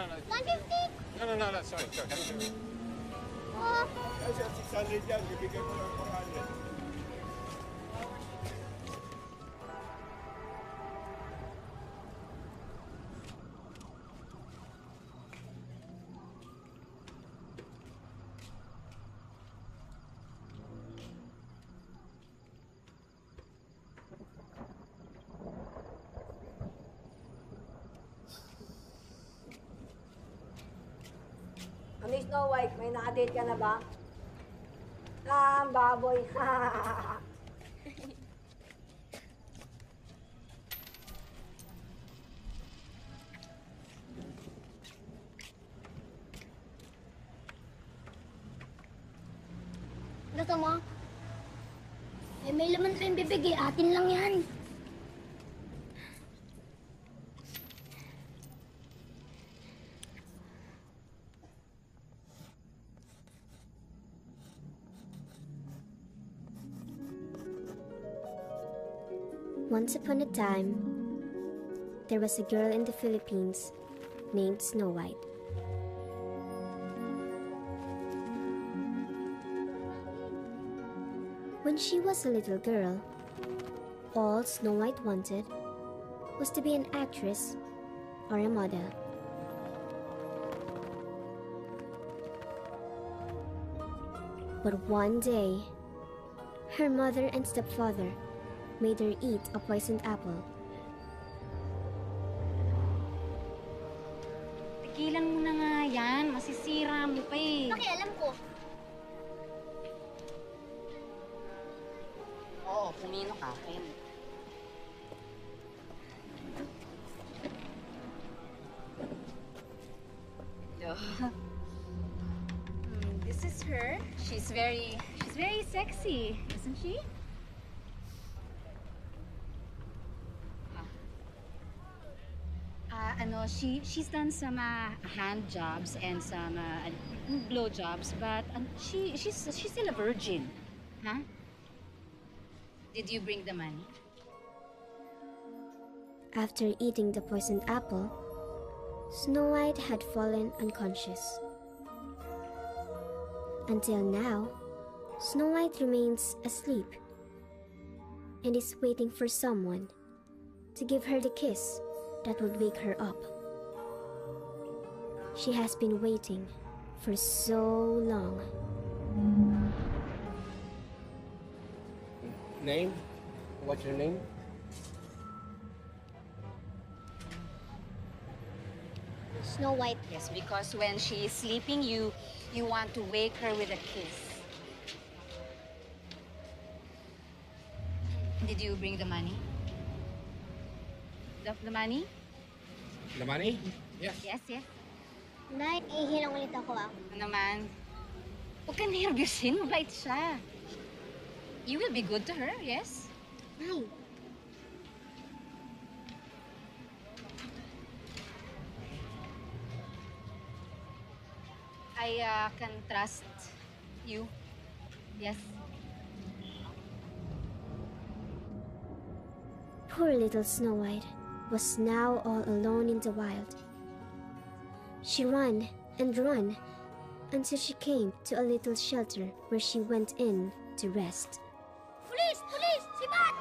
no. 150? No. Sorry. Oh. Kasi 600 yan, bibigay ko ng 400. Miss Snow White, may nakadate ka na ba? Baboy. Gusto mo? May laman pa yung bibig eh. Atin lang yan. Once upon a time, there was a girl in the Philippines named Snow White. When she was a little girl, all Snow White wanted was to be an actress or a model. But one day, her mother and stepfather made her eat a poisoned apple. Tigilan mo na nga yan. Masisira mo pa eh. Pakialam ko. Oo, pumino ka. Ayan. This is her. She's very sexy, isn't she? She's done some hand jobs and some blow jobs, but she's still a virgin, huh? Did you bring the money? After eating the poisoned apple, Snow White had fallen unconscious. Until now, Snow White remains asleep and is waiting for someone to give her the kiss that would wake her up. She has been waiting for so long. Name? What's your name? Snow White. Yes, because when she is sleeping, you want to wake her with a kiss. Did you bring the money? The money? The money? Yes. Yes. Nay, ihilang ulit ako ah. Ano naman? Huwag ka nervyusin. Mabait siya. You will be good to her, yes? Nay. I can trust you. Yes. Poor little Snow White was now all alone in the wild. She ran and ran until she came to a little shelter where she went in to rest. Pulis! Pulis! Sibat!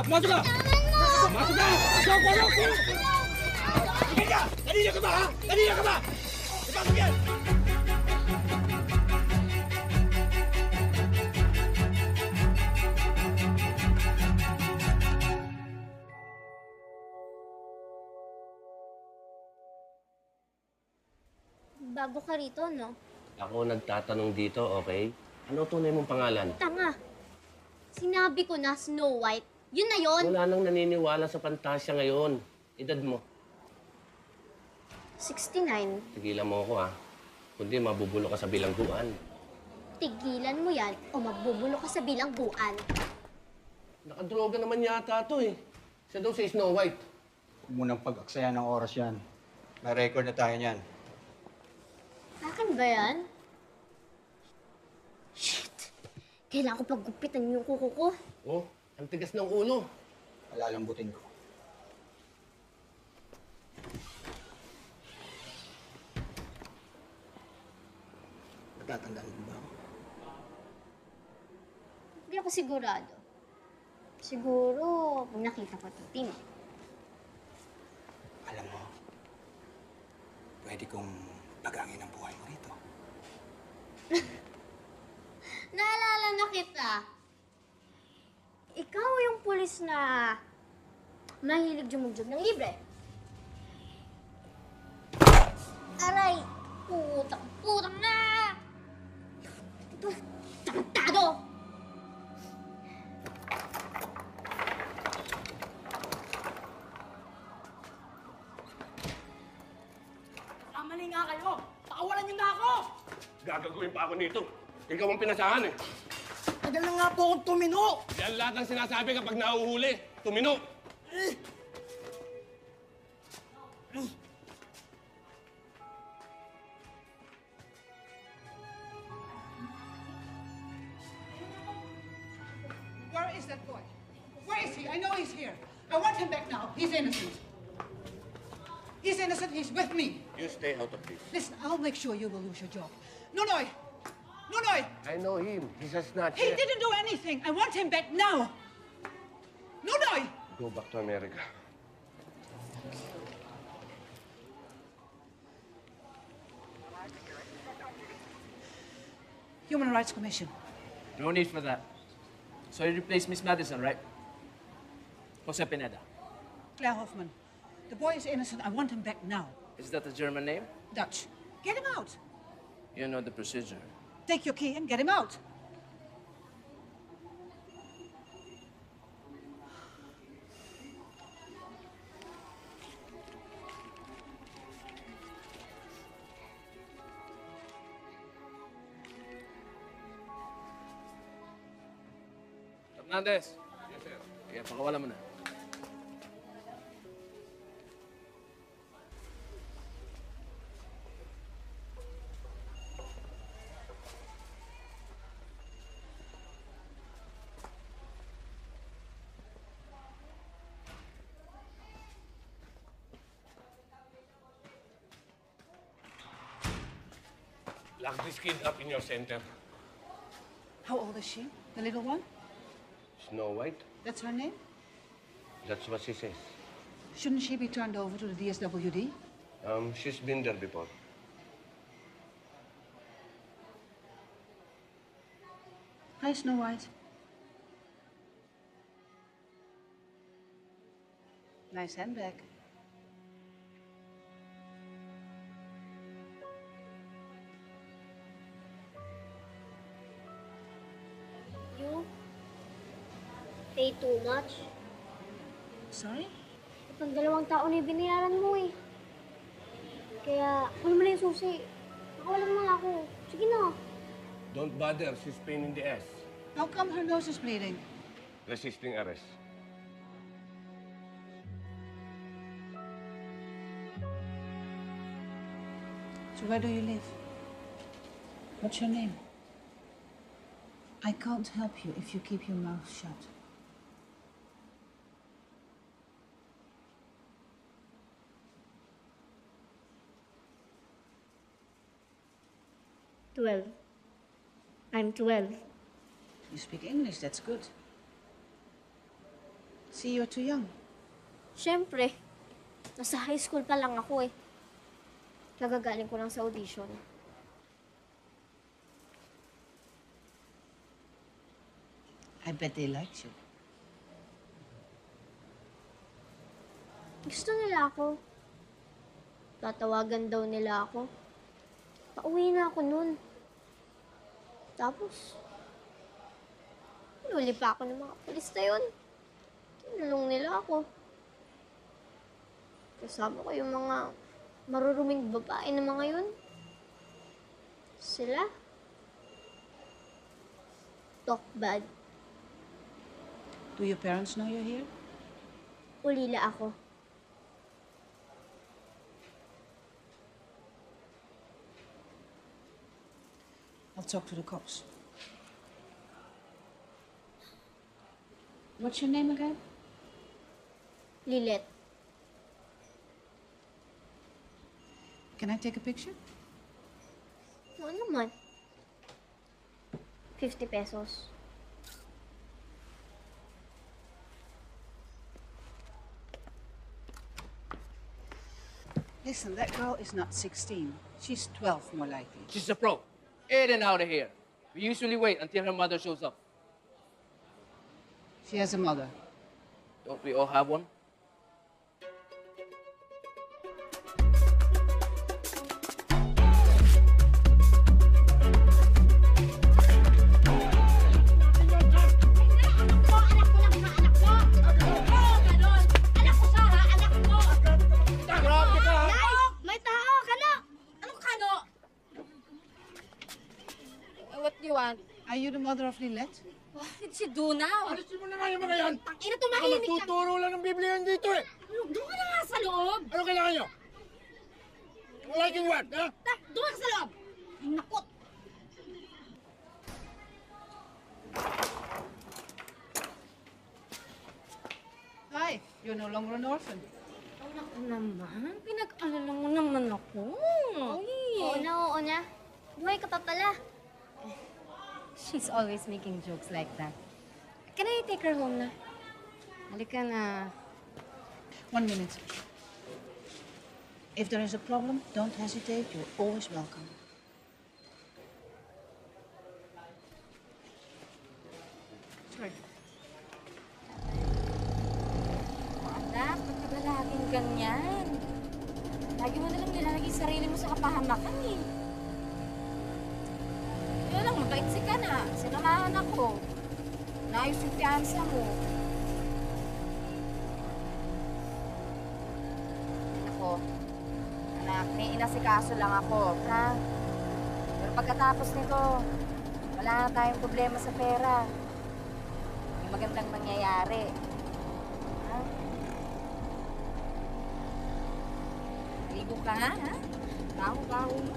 Masuk ka! Pasok! Kanina ka ba, ha? Kanina ka ba? Ipasok yan! Bago ka rito, no? Ako nagtatanong dito, okay? Ano tunay mong pangalan? Tanga. Sinabi ko na Snow White. Yun na yun. Wala nang naniniwala sa pantasya ngayon. Edad mo. 69. Tigilan mo ako, ha? Kundi mabubulo ka sa bilangguan. Tigilan mo yan o mabubulo ka sa bilangguan. Nakadroga naman yata to eh. Siya daw si Snow White. Huwag mo nang pag-aksaya ng oras yan. May record na tayo niyan. Akin ba yan? Shit! Kailangan ko paggupitan yung kuko ko. Oh, ang tigas ng ulo. Palalambutin ko. Natatandaan mo ba ako? Hindi ako sigurado. Siguro, pag nakita ko ito, Tim. Alam mo, pwede kong pagangin ang buhay mo rito. Naalala na kita. Ikaw yung pulis na mahilig jumujog ng libre. Aray! Putang na! Tarantado! Kamali nga kayo! Pakawalan niyo na ako! Gagagawin pa ako nito. Ikaw ang pinasahan eh. Tagal na nga po akong tumino! Yan lahat ang sinasabi kapag nahuhuli. Tumino. Where is that boy? Where is he? I know he's here. I want him back now. He's innocent. He's innocent. He's with me. You stay out of this. Listen, I'll make sure you will lose your job. Nunoy! Nunoy! I know him. He's a snatcher. He didn't do anything. I want him back now. Nunoy! Go back to America. Human Rights Commission. No need for that. So you replaced Miss Madison, right? Jose Pineda. Claire Hoffman. The boy is innocent. I want him back now. Is that a German name? Dutch. Get him out. You know the procedure. Take your key and get him out. Hernandez. Yes, sir. Kaya pakawala mo na. Lock this kid up in your center. How old is she? The little one? Snow White? That's her name? That's what she says. Shouldn't she be turned over to the DSWD? She's been there before. Hi, Snow White. Nice handbag. You pay too much. Sorry? Itong 2 taon na yung binayaran mo eh. Kaya, kunin mo na yung susi. Nakawalan mo nga ako. Sige na. Don't bother. She's pain in the ass. How come her nose is bleeding? Resisting arrest. So where do you live? What's your name? I can't help you if you keep your mouth shut. I'm 12. You speak English, that's good. See, you're too young. Siyempre, nasa high school pa lang ako eh. Kagagaling ko lang sa audition. I bet they liked you. Gusto nila ako. Tatawagan daw nila ako. Pauwi na ako nun. Tapos, hinuli pa ako ng mga pulis na yun. Tinulong nila ako. Kasama ko yung mga maruruming babae na mga yun. Sila, talk bad. Do your parents know you're here? Ulila ako. I'll talk to the cops. What's your name again? Lilet. Can I take a picture? Oo naman. 50 pesos. Listen, that girl is not 16. She's 12, more likely. She's a pro. In and out of here. We usually wait until her mother shows up. She has a mother. Don't we all have one? May tao! Kano! Anong kano? What do you want? Are you the mother of Lilette? It's si Duna. Alisin mo na nga yung mga yan! Ina, tumahimik ka. Tuturo lang ng Biblia yan dito eh! Doon ka na nga sa loob. Ano kailangan nyo? Liking what, ha? Doon ka sa loob. Ay, naku. Hi, you're no longer an orphan. Naku naman. Pinag-alala mo naman ako. Oo na. Buhay ka pa pala. She's always making jokes like that. Can I take her home na? Halika na. 1 minute. If there is a problem, don't hesitate. You're always welcome. Sure. Anak, ba't ka ba laging ganyan? Lagi mo nalang nilalagay sarili mo sa kapahamakan eh. Kaya lang, mabait si ka na. Sinamahan ako. Naayos yung fianza mo. Ako, anak, may inasikaso lang ako, ha? Pero pagkatapos nito, wala na tayong problema sa pera. May magandang mangyayari. Ha? Ligo ka, ha? Baho-baho mo.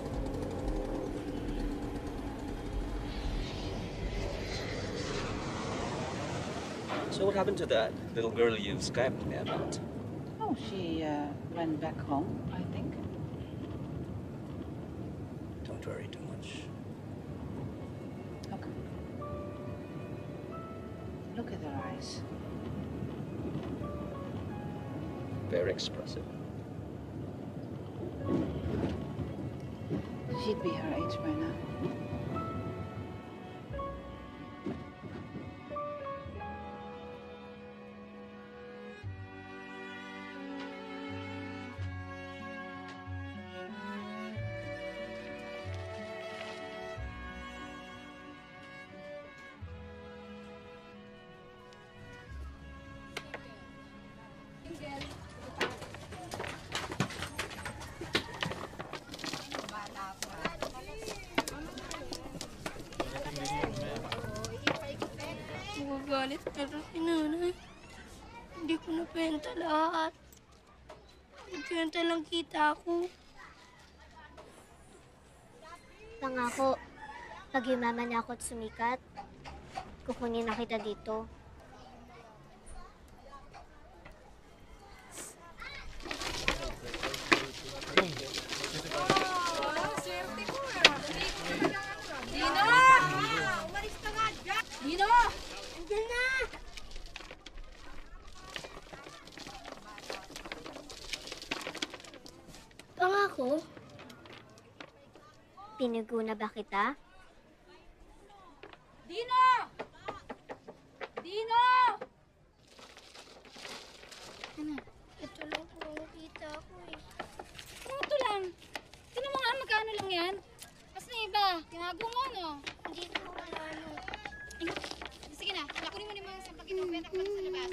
So what happened to that little girl you've Skyped me about? Oh, she went back home, I think. Don't worry too much. Okay. Look at her eyes. Very expressive. She'd be her age by now. Magagalit na rin si nanay. Hindi ko napenta lahat. Nagpenta lang kita ko. Pangako, pag yumaman ako at sumikat, kukunin na kita dito. Dino! Umalis ka nga dyan! Dino! Andyan na! Pangako, pinaguna ba kita? Dino! Dino! Ano? Ito lang po nakita ko eh. Ito lang. Tingnan mo nga, magkano lang yan? Mas na iba. Tinago mo, no? Hindi ko malalo. Ay, sige na. Nakunin mo ni mga sampakin mo. Benta ko pa sa labas.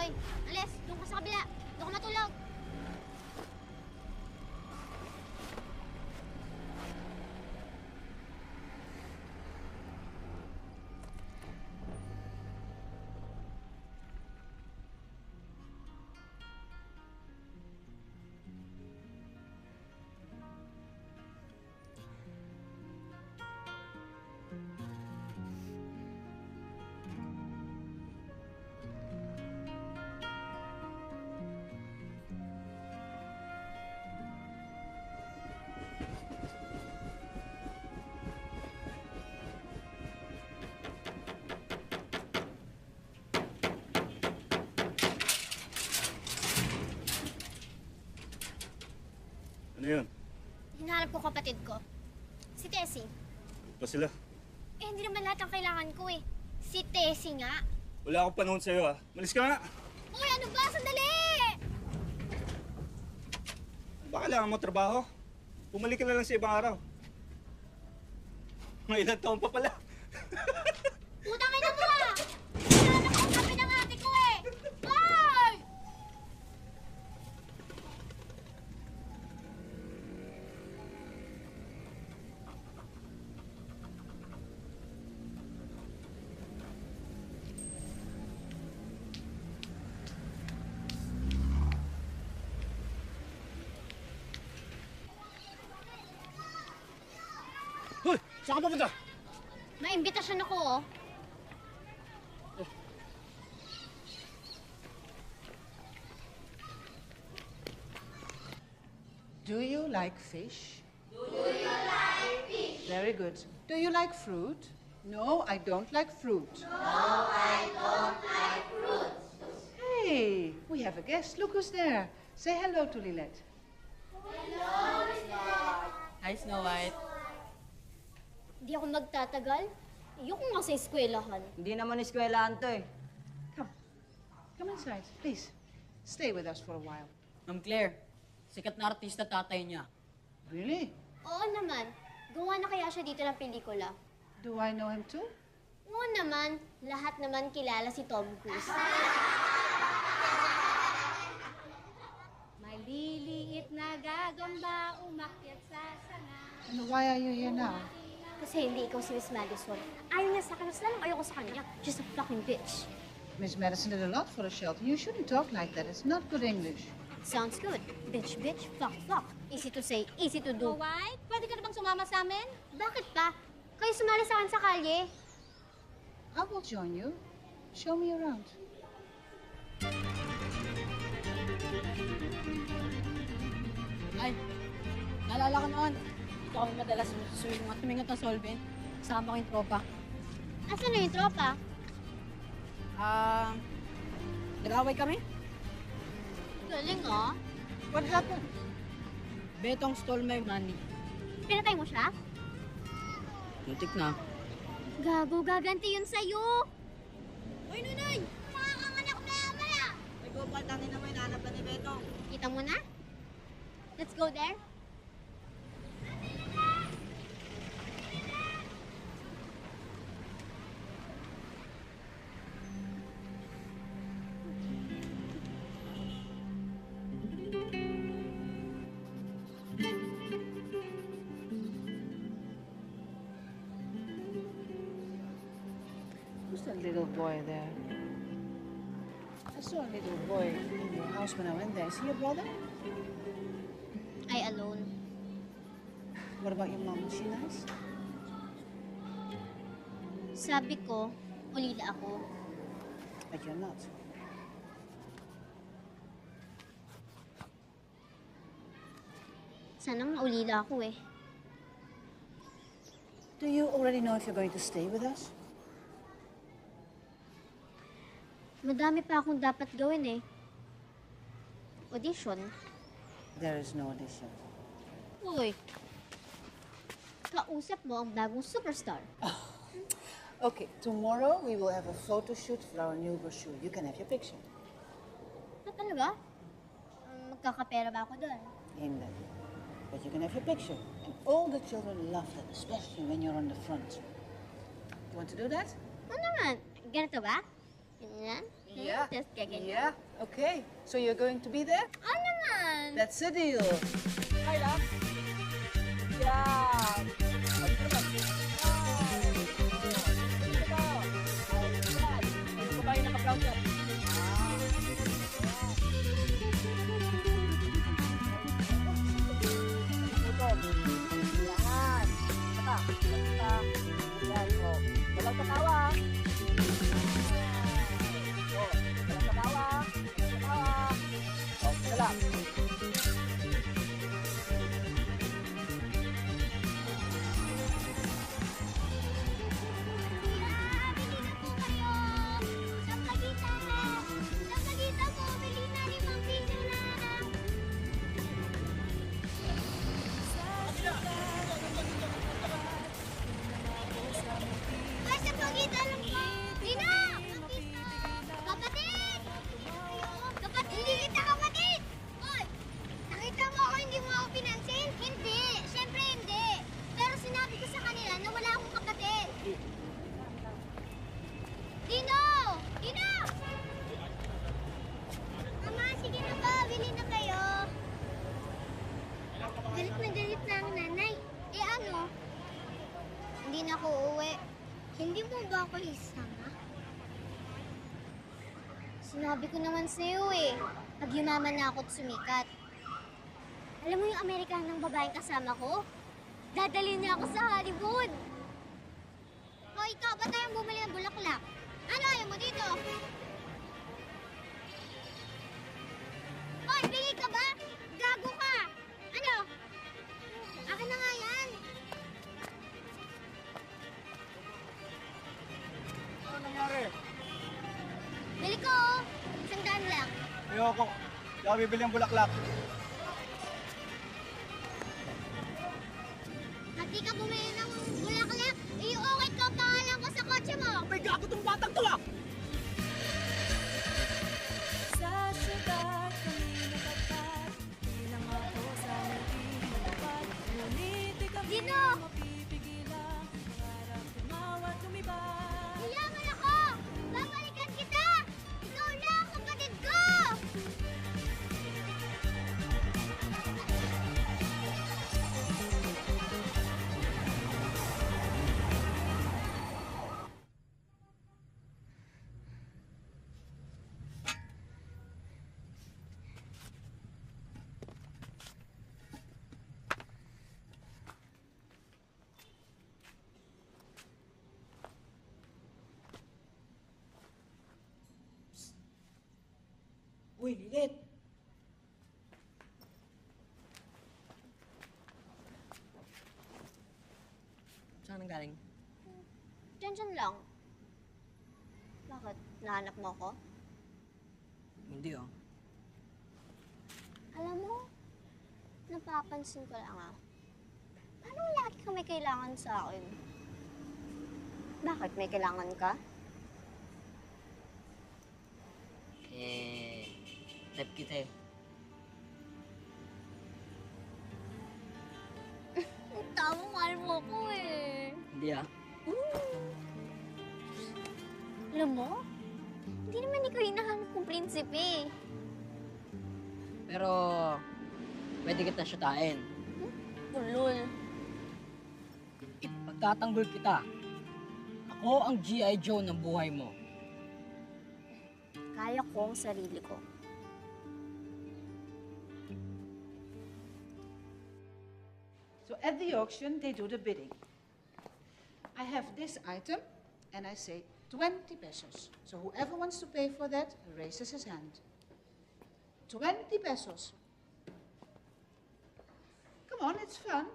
Hoy, alis! Doon ka sa kabila! Doon ka matulog! Ano yun? Hinahanap ko kapatid ko. Si Tessie. Pa sila? Eh, hindi naman lahat ang kailangan ko eh. Si Tessie nga. Wala akong panahon sa'yo ha. Malis ka nga! Uy, ano ba? Sandali! Ba kailangan mo trabaho? Bumalik ka na lang sa ibang araw. Mga ilang taon pa pala. Putang ina mo ah! Hinahanap ko ang kape ng ate ko eh! Hoy! Hoy! Saan ka pupunta? May imbitasyon ako oh. Do you like fish? Do you like fish? Very good. Do you like fruit? No, I don't like fruit. No, I don't like fruit. Hey, we have a guest. Look who's there. Say hello to Lilette. Hi, Snow White. Hindi ako magtatagal. Ayoko nga sa eskwelahan. Hindi naman eskwelahan to eh. Come inside, please. Stay with us for a while. Ma'am Claire, sikat na artista tatay niya. Really? Oo naman. Gawa na kaya siya dito ng pelikula. Do I know him too? Oo naman. Lahat naman kilala si Tom Cruise. Maliliit na gagamba umakyat sa sanga. And why are you here now? Kasi hindi ikaw si Miss Madison. Ayaw niya sa akin. Mas lalong ayoko sa kanya. She's a fucking bitch. Miss Madison did a lot for a shelter. You shouldn't talk like that. It's not good English. Sounds good. Bitch, bitch, fuck, fuck. Easy to say, easy to do. Snow White, pwede ka na bang sumama sa amin? Bakit pa? Kayo sumali sa akin sa kalye. I will join you. Show me around. Ay, naalala ko noon. Dito kami madalas sumingot ng solvent. Kasama ko yung tropa. Asan na yung tropa? Nag-away kami. Galing ah. What happened? Betong stole my money. Pinatay mo siya? Muntik na. Gago, gaganti yun sa'yo. Uy, Nunoy! Makakanganak na yaman ah! May gopal natin na may nanap ni Betong. Kita mo na? Let's go there. Who's that little boy there? I saw a little boy in your house when I went there. Is he your brother? I alone. What about your mom? Is she nice? Sabi ko, ulila ako. But you're not. Sana maulila ako eh. Do you already know if you're going to stay with us? Madami pa akong dapat gawin eh. Audition. There is no audition. Uy. Kausap mo ang bagong superstar. Okay, tomorrow we will have a photo shoot for our new brochure. You can have your picture. Na talaga? Magkakapera ba ako doon? Hindi. But you can have your picture. And all the children love that, especially when you're on the front. You want to do that? Ano naman? Ganito ba? Ganyan? Yeah. Just ganyan. Yeah. Okay. So you're going to be there? Oo naman. That's the deal. Hi, love. Yeah. Babae naka-brown ka. Yan. Bata. Bata. Yan. O. Walang katawa. O. Walang katawa. Walang katawa. O. Wala. Galit na ang nanay. Eh ano? Hindi na ako uuwi. Hindi mo ba ako isama? Sinabi ko naman sa'yo eh. Pag yumaman na ako't sumikat. Alam mo yung Amerikanang babaeng kasama ko? Dadalhin niya ako sa Hollywood. O ikaw, ba't tayong bumili ng bulaklak? Ano ayaw mo dito? Hoy, bigay ka ba? Gago ka! Ano? Akin na nga yan. Ano nangyari? Bili ko, oh. $100 lang. Ayoko. Hindi ako bibili ng bulaklak. At di ka bumili ng bulaklak, i-okay ka pangalan ko sa kotse mo. May gago tong batang to ah! Sa syudad kami natapat, bilang ako sa hindi dapat. Ngunit di kami Dino! mapipigilan, pangarap tumawa tumibay. Yaman ako! Babalikan kita! Ikaw lang, kapatid ko! Uy, Lilit! Saan ang galing? Diyan lang. Bakit? Nahanap mo ako? Hindi oh. Alam mo, napapansin ko lang Paano lagi ka may kailangan sa akin? Bakit may kailangan ka? Type kita eh. Tama, mahal mo ako eh. Hindi ah. Alam mo, hindi naman ikaw hinahanap kong prinsipe. Pero, pwede kita syutain. Ulol. Pagtatanggol kita, ako ang G.I. Joe ng buhay mo. Kaya ko ang sarili ko. So at the auction, they do the bidding. I have this item, and I say 20 pesos. So whoever wants to pay for that raises his hand. 20 pesos. Come on, it's fun.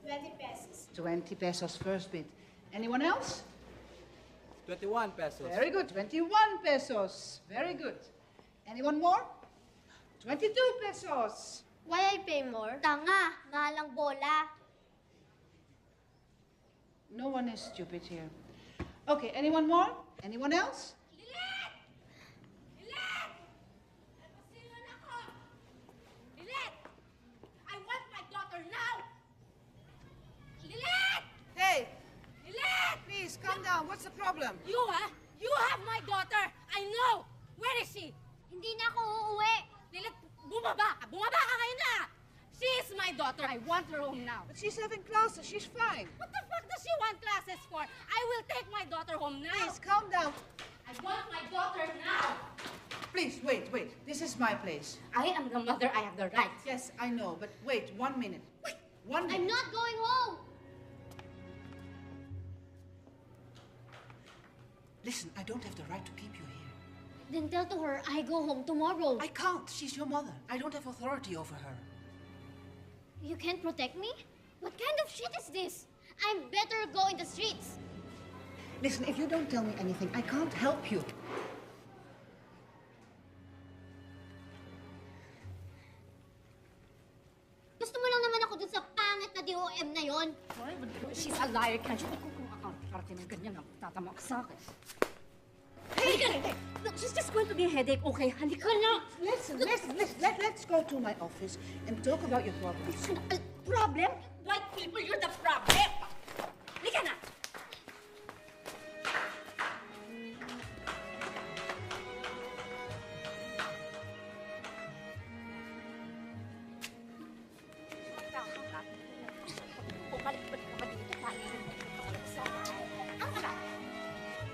20 pesos. 20 pesos first bid. Anyone else? 21 pesos. Very good. 21 pesos. Very good. Anyone more? 22 pesos. Why I pay more? Tanga, mahal ang bola. No one is stupid here. Okay, anyone more? Anyone else? Lilet! Lilet! Nagpasilan ako! Lilet! I want my daughter now! Lilet! Hey, Lilet! please calm down. What's the problem? You have my is she? Hindi na ako uuwi. Lilith, bumaba ka! Bumaba ka ngayon na! She is my daughter. I want her home now. But she's having classes. She's fine. What the fuck does she want classes for? I will take my daughter home now. Please, calm down. I want my daughter now. Please, wait. This is my place. I am the mother. I have the right. Yes, I know, but wait 1 minute. Wait, 1 minute. I'm not going home. Listen, I don't have the right to keep you here. Then tell to her I go home tomorrow. I can't. She's your mother. I don't have authority over her. You can't protect me? What kind of shit is this? I'm better go in the streets. Listen, if you don't tell me anything, I can't help you. Gusto mo lang naman ako dun sa pangit na DOM na yon. She's a liar. Can't you? Kung akarating ng ganyan, tatama ka sa akin. Hey! Look, she's just going to be a headache, okay? Halika na! Listen. Let's go to my office and talk about your problems. Problem? White people, you're the problem! Halika na! Bumalik-balik ka ba dito? Pahirin mo ito sa akin. Ang ka!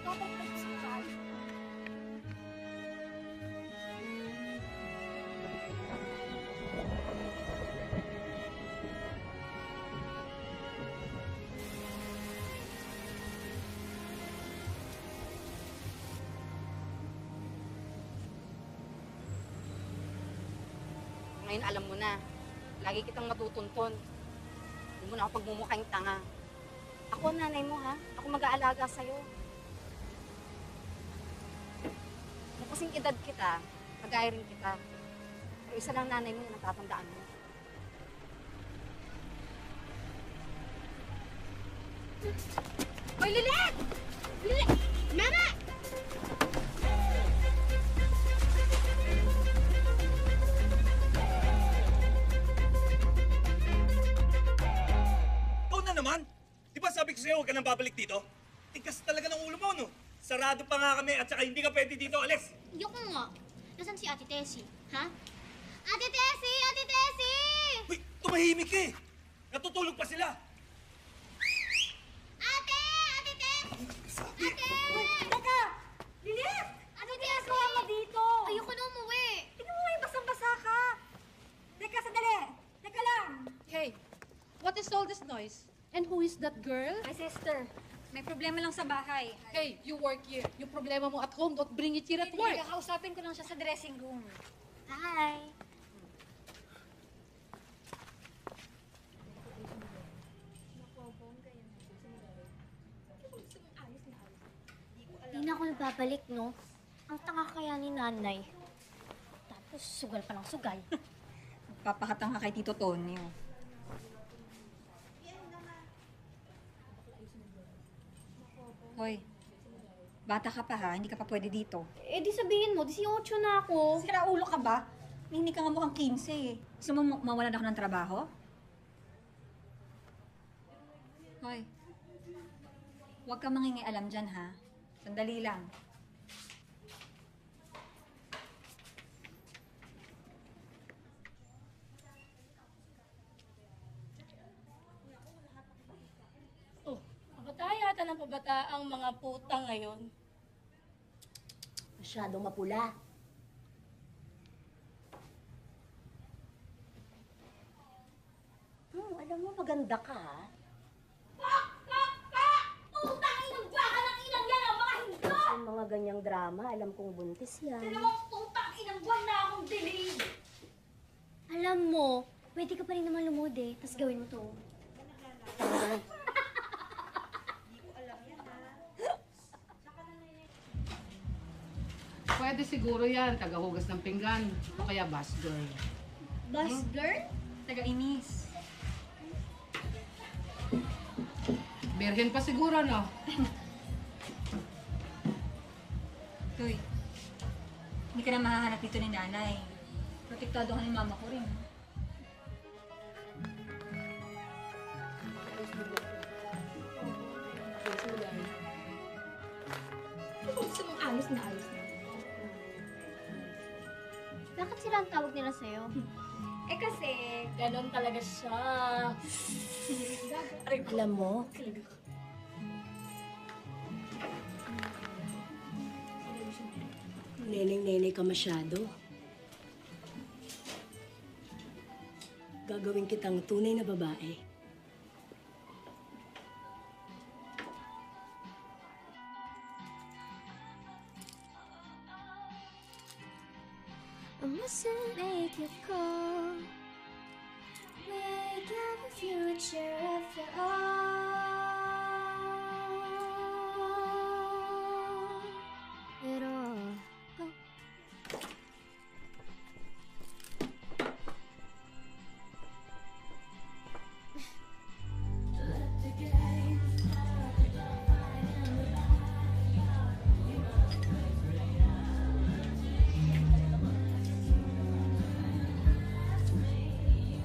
Babalik ka sa akin. Ngayon alam mo na, lagi kitang matutunton. Hindi mo na ako pagmumukhang tanga. Ako ang nanay mo, ha? Ako mag-aalaga sa'yo. Kung kasing edad kita, kagaya rin kita. Pero isa lang nanay mo na natatandaan mo. Hoy, Lilith! Lilith! Mama! Naman? Di ba sabi ko sa'yo, huwag ka nang babalik dito? Tigas talaga ng ulo mo, no? Sarado pa nga kami at saka hindi ka pwede dito, alis! Yoko nga. Nasaan si Ate Tessie? Ha? Ate Tessie! Ate Tessie! Uy, tumahimik ka eh! Natutulog pa sila! Ate! Ate Tessie! Sabi! Ate! Teka! Lilith! Ate Tessie! Ano mo dito? Ayoko na umuwi. Tingnan mo nga yung basang-basa ka. Teka, sandali. Teka lang. Hey, what is all this noise? And who is that girl? My sister. May problema lang sa bahay. Hey, you work here. Yung problema mo at home, don't bring it here at work. Hindi, kakausapin ko lang siya sa dressing room. Hi. Hindi na ako nababalik, no? Ang tanga kaya ni nanay. Tapos sugal pa ng sugal. Papakatang ka kay Tito Tonyo. Hoy, bata ka pa ha, hindi ka pa pwede dito. Eh di sabihin mo, 18 na ako. Sira ulo ka ba? Hindi ka nga mukhang 15 eh. Gusto mo mawalan ako ng trabaho? Hoy, huwag ka mangingialam dyan ha. Sandali lang. Patay yata ng pabataang mga puta ngayon. Masyadong mapula. Alam mo, maganda ka, ha? Putang inang baka ng inang yan ang mga hingga! Yung mga ganyang drama, alam kong buntis yan. Dalawang putang inang buwan na akong delayed. Alam mo, pwede ka pa rin naman lumod eh. Tapos gawin mo to. Pwede siguro yan, tagahugas ng pinggan. O kaya bus girl. Bus girl? Taga-inis. Birhen pa siguro, no? Tuy, hindi ka na mahahanap dito ni nanay. Protektado ka ni mama ko rin. Gusto mong ayos na ayos na. Bakit sila ang tawag nila sa'yo? Eh kasi, ganon talaga siya. Alam mo, neneng-neneng ka masyado. Gagawin kitang tunay na babae. I mustn't make a call. Make up a future after all. At all. Oh.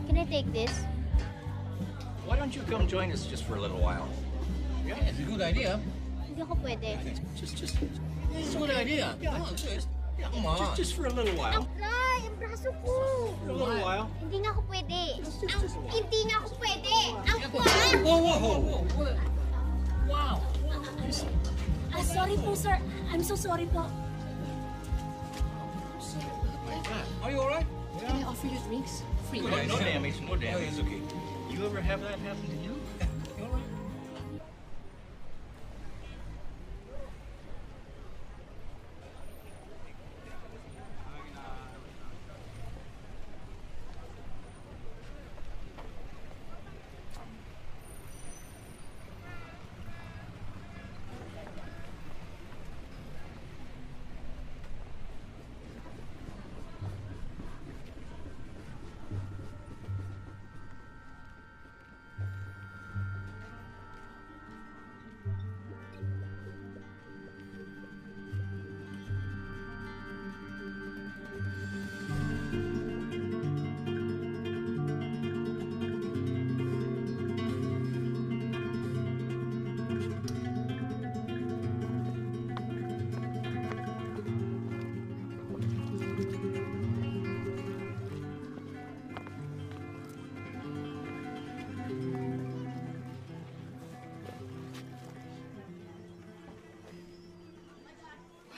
Can I take this? Why don't you come join us just for a little while? Yeah, it's a good idea. Hindi ako pwede. Just It's a good idea. Yeah, Come on, come on. just for a little Ang while. fly! Ang braso ko! For a little while. Hindi nga ako pwede. Hindi nga ako pwede! Ang fly! Whoa. Wow. Sorry po, sir. I'm so sorry po. Are you all right? Can I offer you drinks? Free. No damage, no damage. it's okay. You ever have that happen to you? You all right?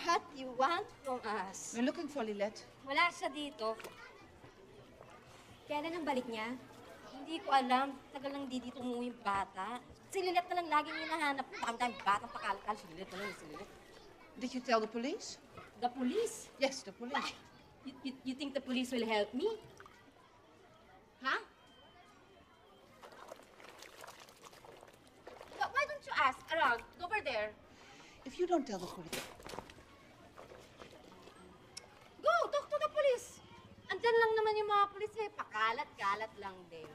What you want from us? We're looking for Lilette. Wala siya dito. Kailan ang balik niya? Hindi ko alam. Tagal lang di dito umuwi yung bata. Si Lilette na lang laging hinahanap. Dami-dami batang pakalkal. Si Lilette na lang, si Lilette. Did you tell the police? The police? Yes, the police. You think the police will help me? Huh? Why don't you ask around? Over there. If you don't tell the police, Go! Talk to the police! Andyan lang naman yung mga police eh. Pakalat-kalat lang din.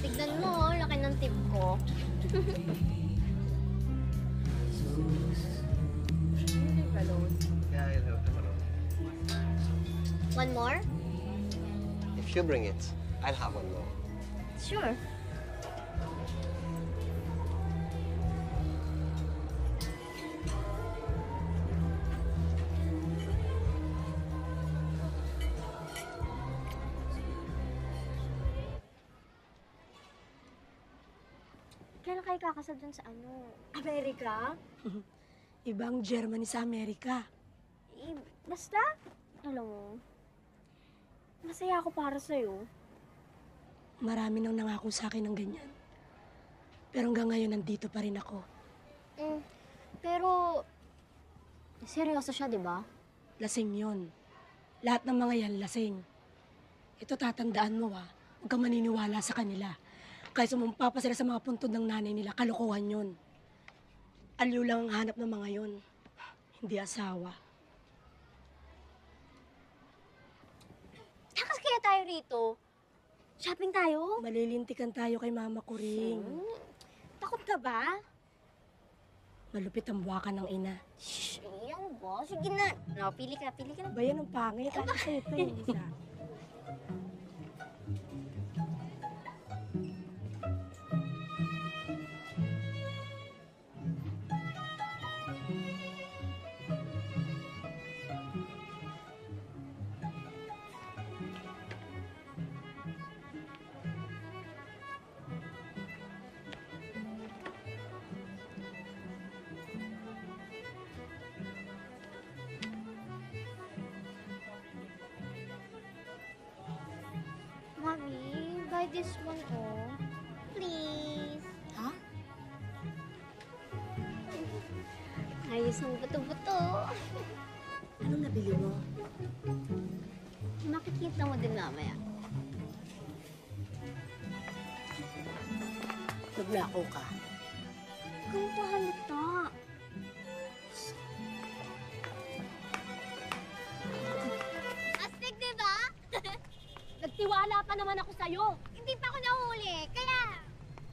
Tignan mo, laki ng tip ko. Yeah, I'll have them alone. One more? If you bring it, I'll have one more. Sure. Kailan kayo kakasal dun sa ano? Amerika? Ibang Germany sa Amerika. Basta, alam mo, masaya ako para sa'yo. Marami nang nangako sa akin ng ganyan. Pero hanggang ngayon, nandito pa rin ako. Pero, seryoso siya, di ba? Lasing yun. Lahat ng mga yan, lasing. Ito tatandaan mo, ha. Huwag kang maniniwala sa kanila. Kahit sumumpa pa sila sa mga puntod ng nanay nila, kalokohan yun. Aliw lang ang hanap ng mga yun. Hindi asawa. Takas kaya tayo rito? Shopping tayo? Malilintikan tayo kay Mama Kuring. Takot ka ba? Malupit ang buwakan ng ina. Shh, yan ba? Sige na. No, pili ka na. Ba yan ang pangit? Ano sa ito yung isa? try this one, oh. Please. Ha? Ayos ang buto-buto. Anong nabili mo? Makikita mo din mamaya. Naglako ka. Kung pahalata. Astig, diba? Nagtiwala pa naman ako sa'yo. Hindi pa ako nahuli, kaya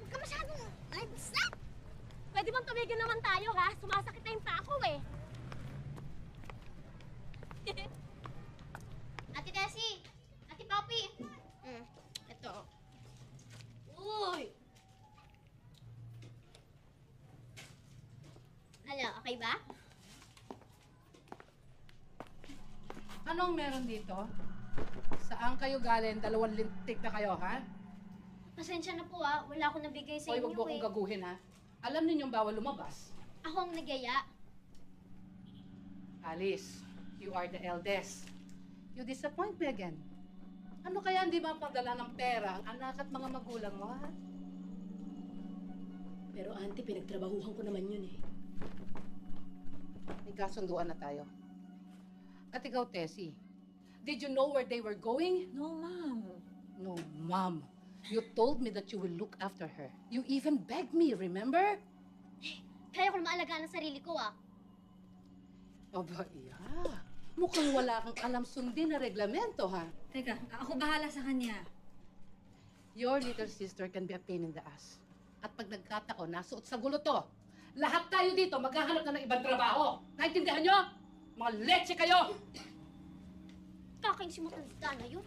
huwag ka masyadong... Ay, basta! Pwede bang tumigil naman tayo, ha? Sumasakit na yung pako, eh. Ate Tessie! Ate Poppy! Ito. Uy! Ano, okay ba? Anong meron dito? Saan kayo galing? 2 lintik na kayo, ha? Pasensya na po wala akong nabigay sa Hoy, inyo wag mo akong gaguhin, ha? Alam ninyong bawal lumabas. Ako ang nagyaya. Alice, you are the eldest. You disappoint me again. Ano kaya hindi mapadala ng pera ang anak at mga magulang mo, ha? Pero auntie, pinagtrabahuhan ko naman yun, eh. May kasunduan na tayo. At ikaw, Tessie, did you know where they were going? No, Mom. No, Mom. You told me that you will look after her. You even begged me, remember? Kaya ko na maalagaan ang sarili ko, Aba, iya. Mukhang wala kang alam sundin na reglamento, ha? Teka, ako bahala sa kanya. Your little sister can be a pain in the ass. At pag nagkataon, nasuot sa gulo to. Lahat tayo dito maghahanap na ng ibang trabaho. Naintindihan nyo? Mga leche kayo! Kaking si matanda na yun.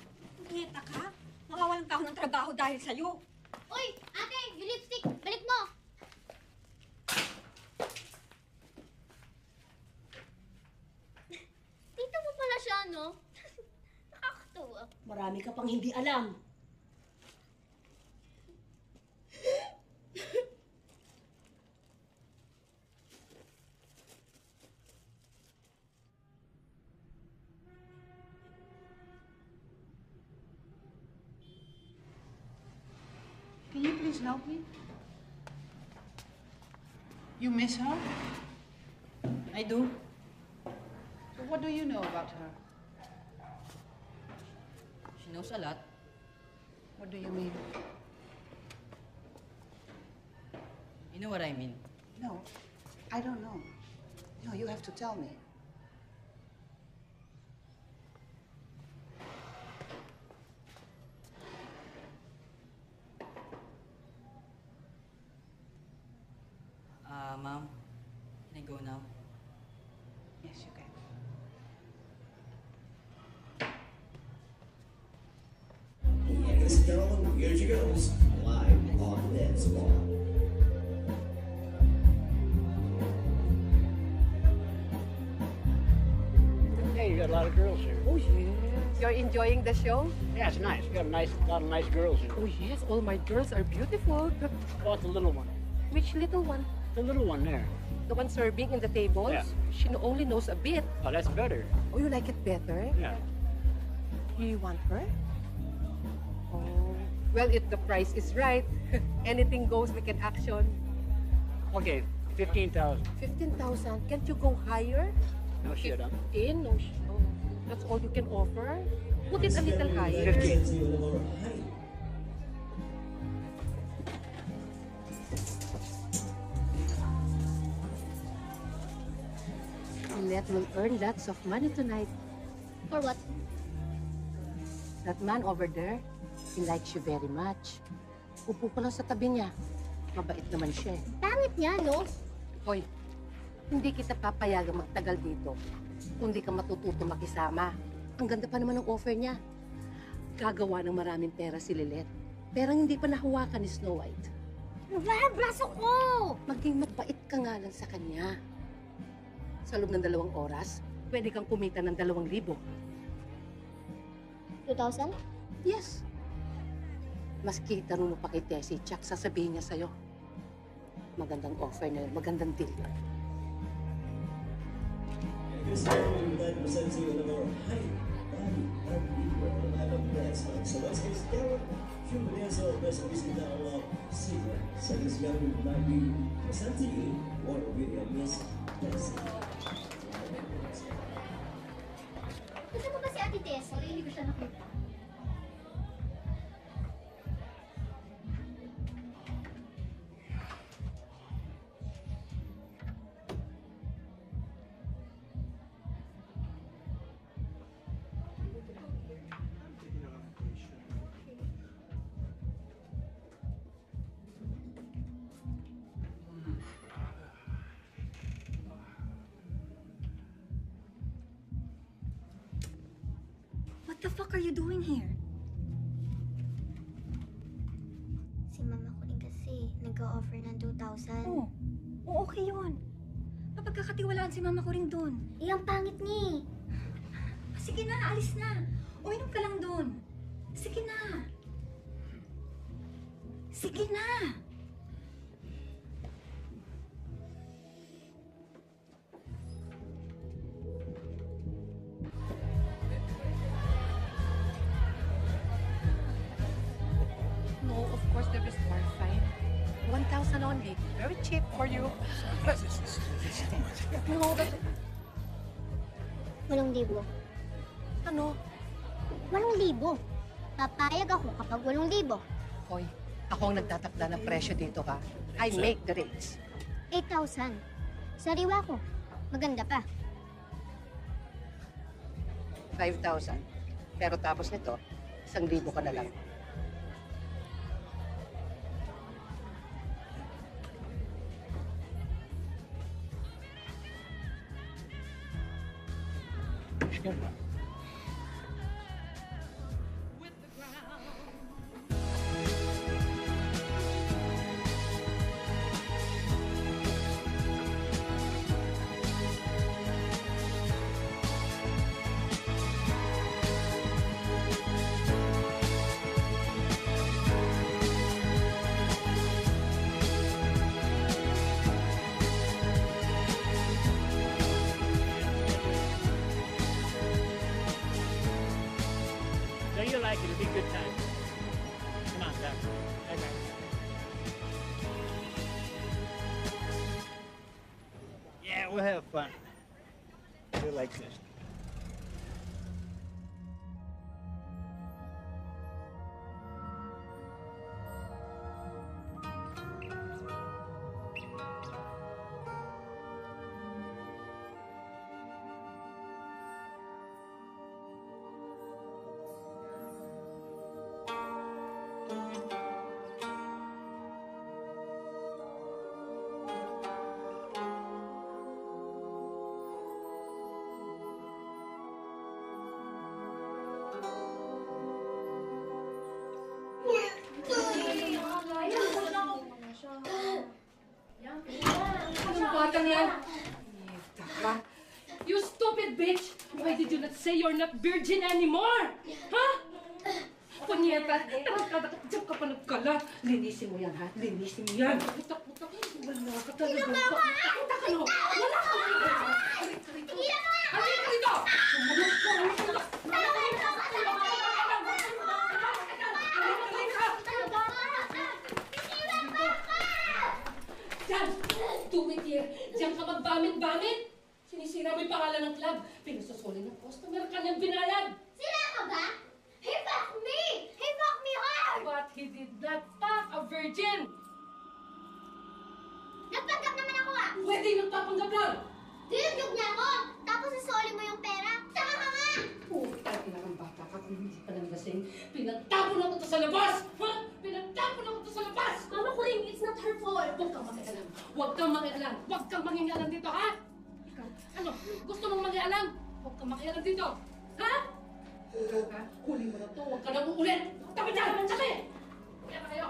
Ngeta ka? Makawalan pa ako ng trabaho dahil sa'yo. Uy! Ate! Yung lipstick! Balik mo! Tita mo pala siya, no? Nakakatuwa. Marami ka pang hindi alam. Can you please help me? You miss her? I do. So what do you know about her? She knows a lot. What do you mean? You know what I mean. No, I don't know. No, you have to tell me. Mom, can I go now? Yes, you can. Ladies and gentlemen, here she goes, live on the dance floor. Hey, you got a lot of girls here. Oh, yes. You're enjoying the show? Yeah, it's nice. We got a lot of nice girls here. Oh, yes. All my girls are beautiful. How about the little one? Which little one? The little one there. The one serving in the tables? Yeah. She only knows a bit. Oh, that's better. Oh, you like it better? Yeah. You want her? Oh. Well, if the price is right, anything goes, we can action. Okay, 15,000. 15,000? Can't you go higher? No shit, huh? 15? No shit. Oh, that's all you can offer? Put it a little higher. 15. Lynette will earn lots of money tonight. For what? That man over there, he likes you very much. Upo ka lang sa tabi niya. Mabait naman siya. Pangit niya, no? Hoy, hindi kita papayagang magtagal dito. Kung di ka matututo makisama. Ang ganda pa naman ng offer niya. Gagawa ng maraming pera si Lynette. Perang hindi pa nahawakan ni Snow White. Wala ang braso ko! Maging mabait ka nga lang sa kanya. Sa loob ng 2 oras, pwede kang kumita ng 2,000. 2,000? Yes. Mas kita mo pa kay Tessie, tsak sasabihin niya sa'yo. Magandang offer na yun, magandang deal. This is we'd like to present to you another height, body, unbeatable, live up dance night. So let's get started. Finlandia best visita of Secret sa Isgang Lagi Masanti or Williams Tessie. Kasama ba si Ate Tess? Hindi ko siya nakita. What the fuck are you doing here? Si mama ko rin kasi nag-offer ng 2,000. Oo, okay yun. Mapagkakatiwalaan si mama ko rin doon. Eh, ang pangit ni. Sige na, alis na. Uminom ka lang doon. Sige na. Sige na. No, of course there is more fine. 1,000 only. Very cheap for you. No, but... 8,000. Ano? 8,000. Papayag ako kapag 8,000. Hoy, ako ang nagtatakda ng presyo dito, ha? I make the rates. 8,000. Sariwa ko. Maganda pa. 5,000. Pero tapos nito, 1,000 ka na lang. So you like it? It'll be a good time. Come on, Doc. Okay. Yeah, we'll have fun. We like this. Anong batang yan? You stupid bitch! Why did you not say you're not virgin anymore? Ha? Punyeta, diyan ka pa nagkalat. Linisin mo yan, ha? Linisin mo yan. Putak-putak. Wala ka talaga. Putak ka, no? Wala ka. Halika rito. Halika rito. Diyan! Do it here! Diyan ka magbamit-bamit! Sinisira mo yung pangalan ng club. Pinasasoli ng customer ka niyang binayad. Sila ka ba? He fucked me! He fucked me hard! But he did not fuck a virgin! Nagpanggap naman ako ah! Pwede nagpapanggap lang! Dinugdog niya ako! Tapos isoli mo yung pera? Tama ka nga! Putang ina ng bata ka kung hindi pa nang lasing. Pinagtapon ako to sa labas! Ha? Pinagtapon ako to sa labas! Mama ko rin, it's not her fault! Huwag kang makialam! Huwag kang makialam! Huwag kang mangingialam dito, ha? Ikaw, ano? Gusto mong mangialam? Huwag kang makialam dito! Ha? Ha? Huli mo na to! Huwag ka nang uulit! Tabi dyan! Tabi! Kaya na kayo!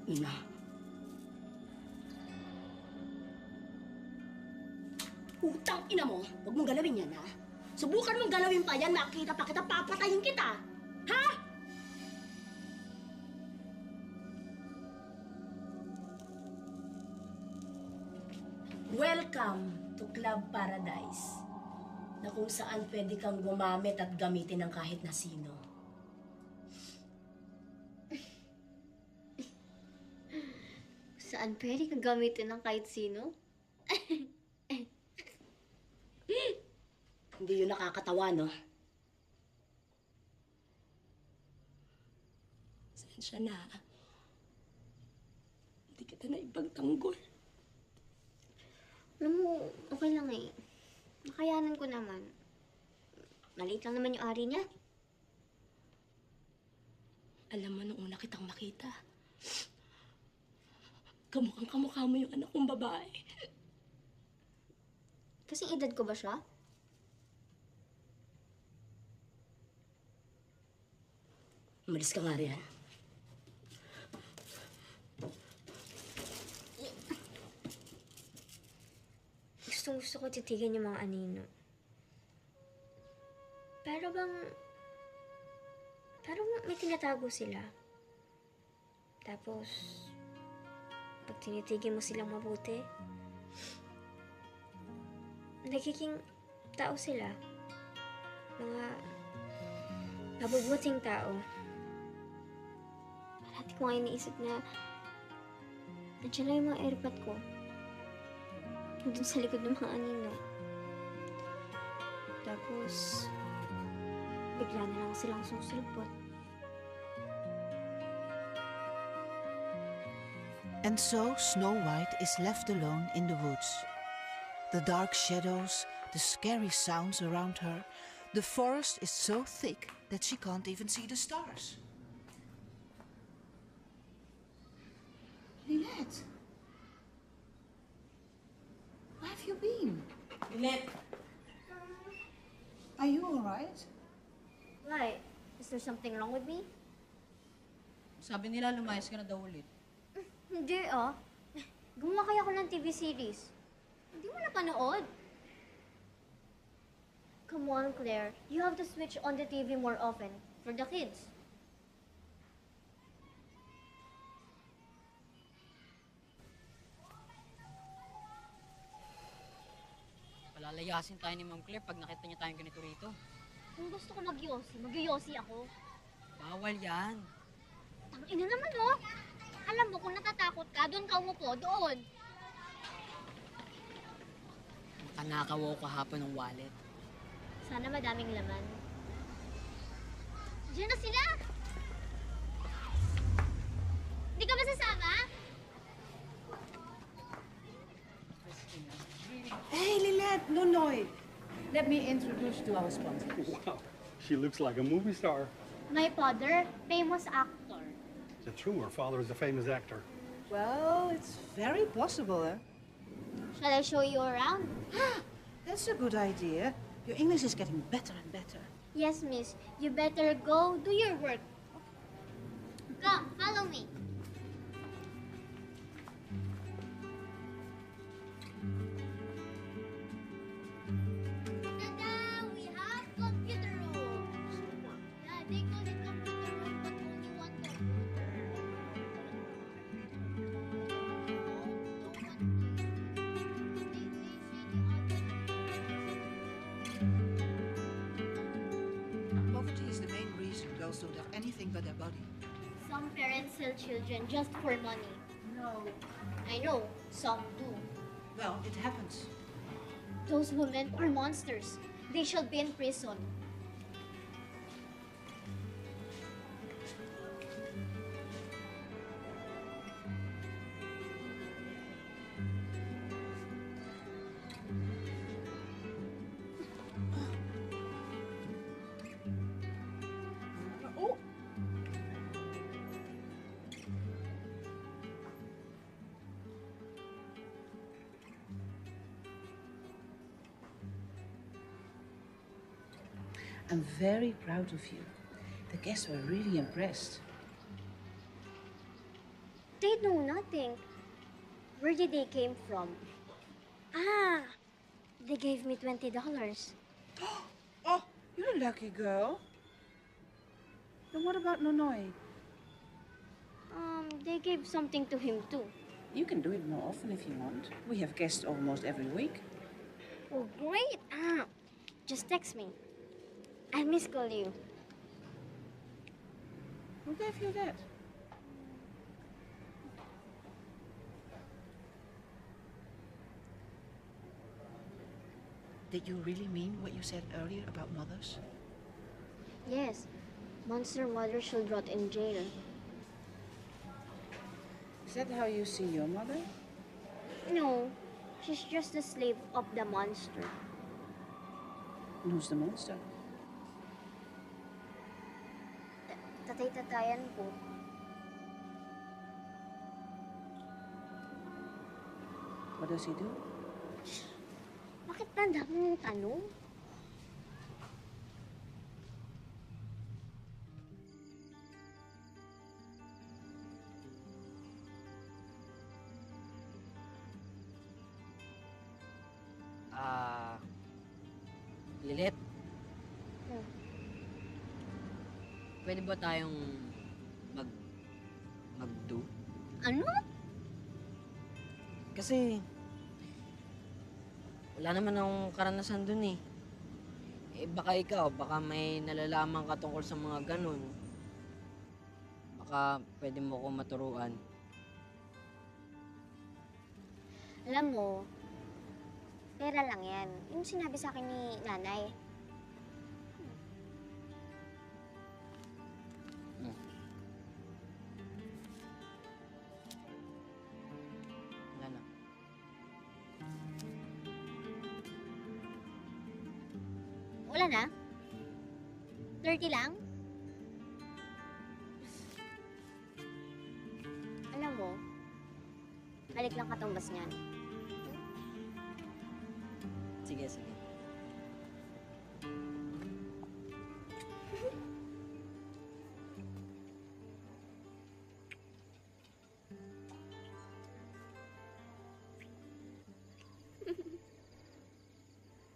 Ina. Utang ina mo, huwag mong galawin yan, ha? Subukan mong galawin pa yan, makita pa kita, papatayin kita! Ha? Welcome to Club Paradise, na kung saan pwede kang gumamit at gamitin ng kahit na sino. Saan pwede kang gamitin ng kahit sino? Hindi yun nakakatawa, no? Sensya na. Hindi kita na ipagtanggol. Alam mo, okay lang eh. Nakayanan ko naman. Maliit lang naman yung ari niya. Alam mo, nung una kitang makita, kamukhang kamukha mo yung anak kong babae. Kasing edad ko ba siya? Umalis ka nga riyan. Gusto ko titigan yung mga anino. Pero bang may tinatago sila. Tapos, pag tinitigin mo silang mabuti, nagiging tao sila. Mga mabubuting tao. Parati ko nga iniisip na nandiyan lang yung mga airpot ko. Doon sa likod ng mga anino. Tapos, bigla na lang silang susulpot. And so Snow White is left alone in the woods. The dark shadows, the scary sounds around her. The forest is so thick that she can't even see the stars. Lynette! Where have you been? Lynette! Are you all right? Why? Is there something wrong with me? Sabi nila lumayas ka na daw ulit. Hindi ah. Gumawa kaya ako ng TV series. Hindi mo napanood. Come on, Claire. You have to switch on the TV more often for the kids. Palalayasin tayo ni Ma'am Claire pag nakita niya tayong ganito rito. Kung gusto ko mag-yosi ako. Bawal yan. Tangina naman oh. Alam mo, kung natatakot ka, doon ka umupo, doon. Kanakaw ako kahapon ng wallet. Sana madaming laman. Diyan na sila! Hindi ka ba sasama? Hey, Lynette, Nonoy. Let me introduce to our sponsors. Wow, she looks like a movie star. My father, famous actor. Is it true her father is a famous actor? Well, it's very possible, eh? Shall I show you around? That's a good idea. Your English is getting better and better. Yes, miss. You better go do your work. Come, follow me. Tada! We have computer room. Yeah, they call it computer room, but only one computer. Poverty is the main reason girls don't have anything but their body. Some parents sell children just for money. No. I know, some do. Well, it happens. Those women are monsters. They shall be in prison. I'm very proud of you. The guests were really impressed. They know nothing. Where did they came from? Ah, they gave me $20. Oh, you're a lucky girl. And what about Nonoy? They gave something to him too. You can do it more often if you want. We have guests almost every week. Oh, great! Just text me. I'll miss call you. Who gave you that? Did you really mean what you said earlier about mothers? Yes, monster mother should rot in jail. Is that how you see your mother? No, she's just the slave of the monster. And who's the monster? Tatay-tatayan ko. What does he do? Bakit tanda mo yung tanong? Lilit, Hmm. pwede ba tayong mag-do? Ano? Kasi, wala naman akong karanasan dun eh. Eh, baka ikaw, baka may nalalaman ka tungkol sa mga ganun. Baka pwede mo ko maturuan. Alam mo, pera lang yan. Yung sinabi sa akin ni nanay. Wala na. Wala na? 30 lang? Alam mo, balik lang katumbas niyan. Sige, sige.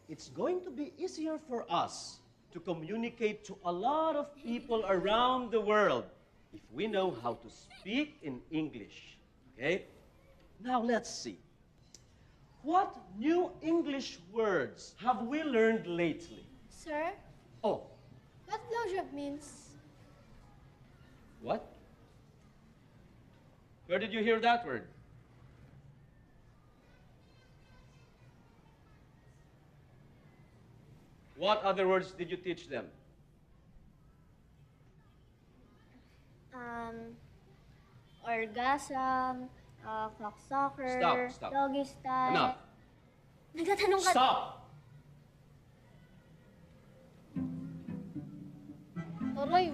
It's going to be easier for us to communicate to a lot of people around the world if we know how to speak in English. Okay? Now let's see. What new English words have we learned lately? Sir, Oh, what blowjob means? what? Where did you hear that word? What other words did you teach them? Orgasm, cocksucker, Stop. doggy style. Enough. Nagtatanong ka... Stop! Aray,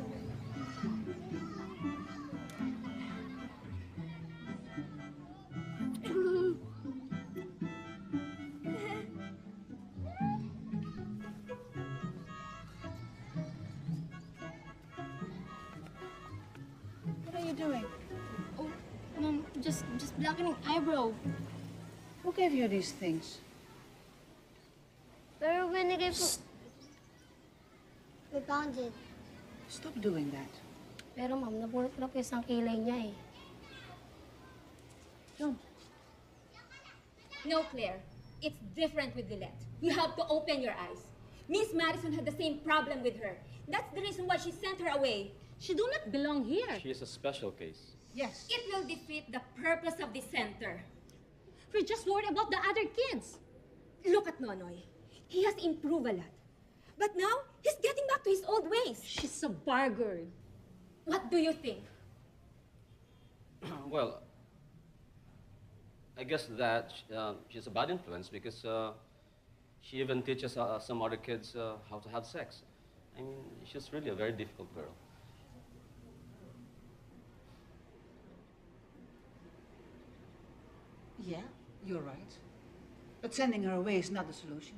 What are you doing? oh, Mom, just blackening eyebrow. Who gave you these things? Pero binigay po... We found it. Stop doing that. Pero Ma'am, nabunot ko na po isang kilay niya eh. No, Claire. It's different with Lilette. You have to open your eyes. Miss Madison had the same problem with her. That's the reason why she sent her away. She do not belong here. She is a special case. Yes. It will defeat the purpose of the center. We're just worried about the other kids. Look at Nonoy. He has improved a lot. But now, he's getting back to his old ways. She's a bar girl. What do you think? Well, I guess that she's a bad influence because she even teaches some other kids how to have sex. I mean, she's really a very difficult girl. Yeah, you're right. But sending her away is not the solution.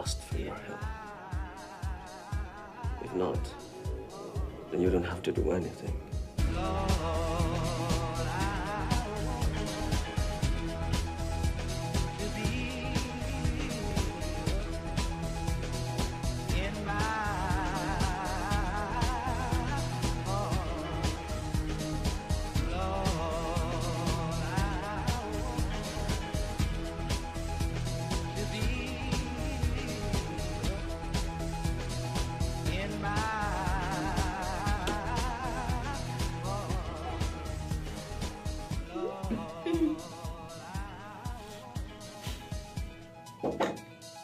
asked for your help. If not, then you don't have to do anything.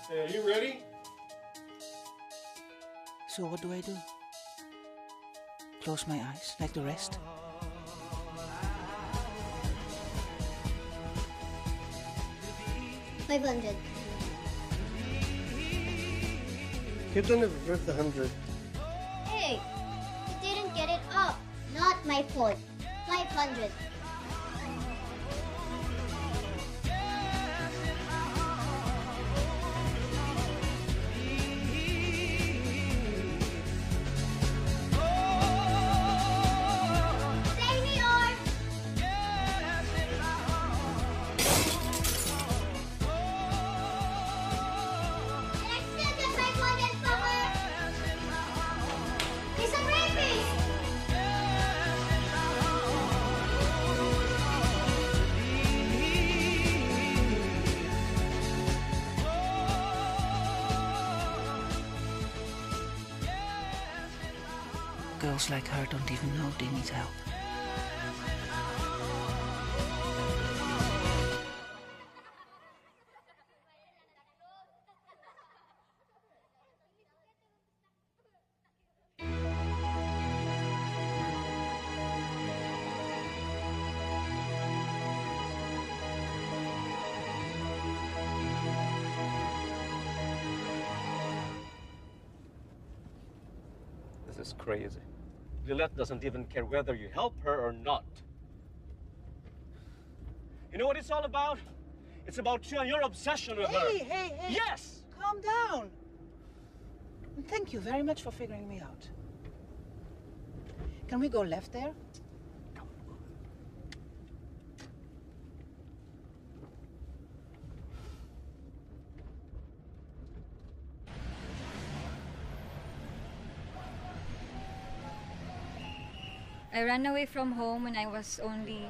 Hey, are you ready? So what do I do? Close my eyes like the rest? $500. You don't have worth 100. Hey, you didn't get it up. Not my fault. 500. Girls like her don't even know they need help. This is crazy. Lilith doesn't even care whether you help her or not. You know what it's all about? It's about you and your obsession with her. Hey! Yes! Calm down. And thank you very much for figuring me out. Can we go left there? I ran away from home when I was only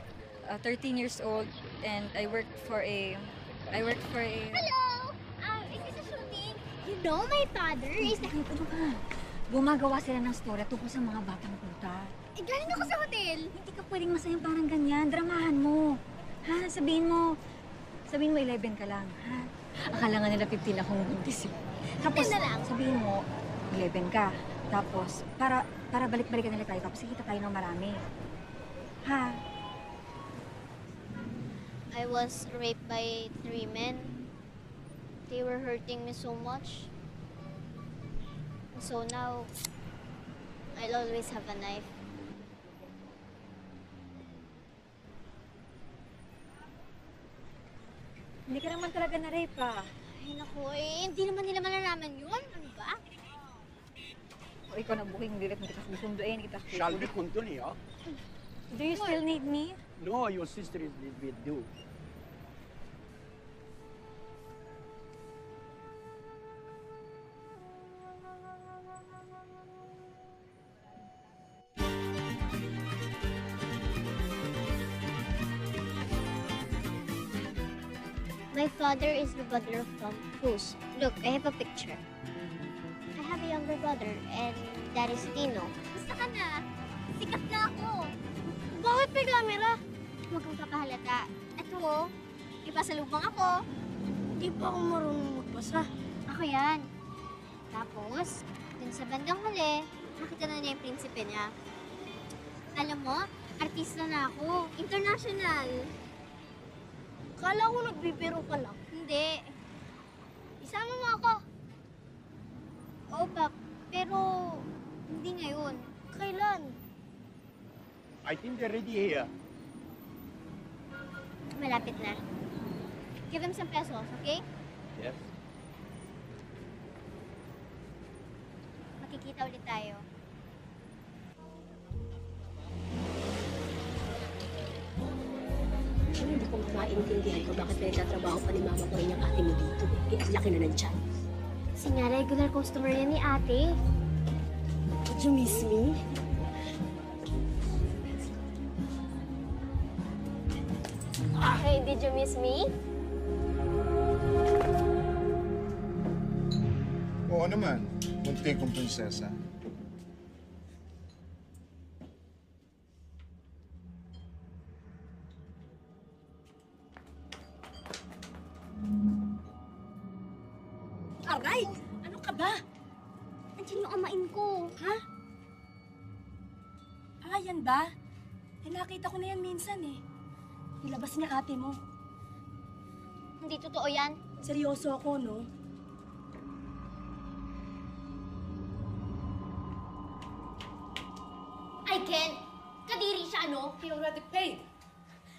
13 years old, and I worked for a. Hello! Is this a shooting? You know my father is... Gumagawa sila ng story tungkol sa mga batang puta. Eh, galing ako sa hotel. Hindi ka pwedeng masayang parang ganyan. Dramahan mo. Ha? Sabihin mo 11 ka lang. Ha? Akala nga nila 15 akong buntis. Tapos, na lang. sabihin mo, 11 ka. Tapos, para balik-balikan nila tayo. Tapos, kita tayo ng marami. Ha? I was raped by 3 men. They were hurting me so much. So now, I'll always have a knife. Hindi ka naman talaga na-rape, ha? Ay, naku, hindi naman nila malalaman yun. Ano ba? O ikaw na booking, hindi kita susunduin, kita Shall we continue? Do you still need me? No, your sister is with you. My father is the brother of Tom Cruise. Look, I have a picture. I have a younger brother, and that is Tino. Basta ka na. Sikat na ako. Bakit may camera? Huwag kang papahalata. Ito, ipasalubong ako. Hindi pa ako marunong magbasa. Ako yan. Tapos, dun sa bandang huli, nakita na niya yung prinsipe niya. Alam mo, artista na ako. International. Kala ko nagbibiro ka lang. Hindi. Isama mo ako. Oo, Pap. Pero, hindi ngayon. Kailan? I think they're ready here. Malapit na. Give him some pesos, okay? Yes. Magkita ulit tayo. Hindi ko maintindihan ko bakit nagtatrabaho pa ni mama ko rin yung ate mo dito. Eh, ang laki na ng tiyan. Kasi nga, regular customer yan ni ate. Did you miss me? Hey, did you miss me? Oo naman. Munti kong prinsesa. Aray! Ano ka ba? Andiyan yung amain ko. Ha? Ah, yan ba? Eh, nakita ko na yan minsan eh. Nilabas niya ate mo. Hindi totoo yan. Seryoso ako, no? I can't. Kadiri siya, ano? He already paid.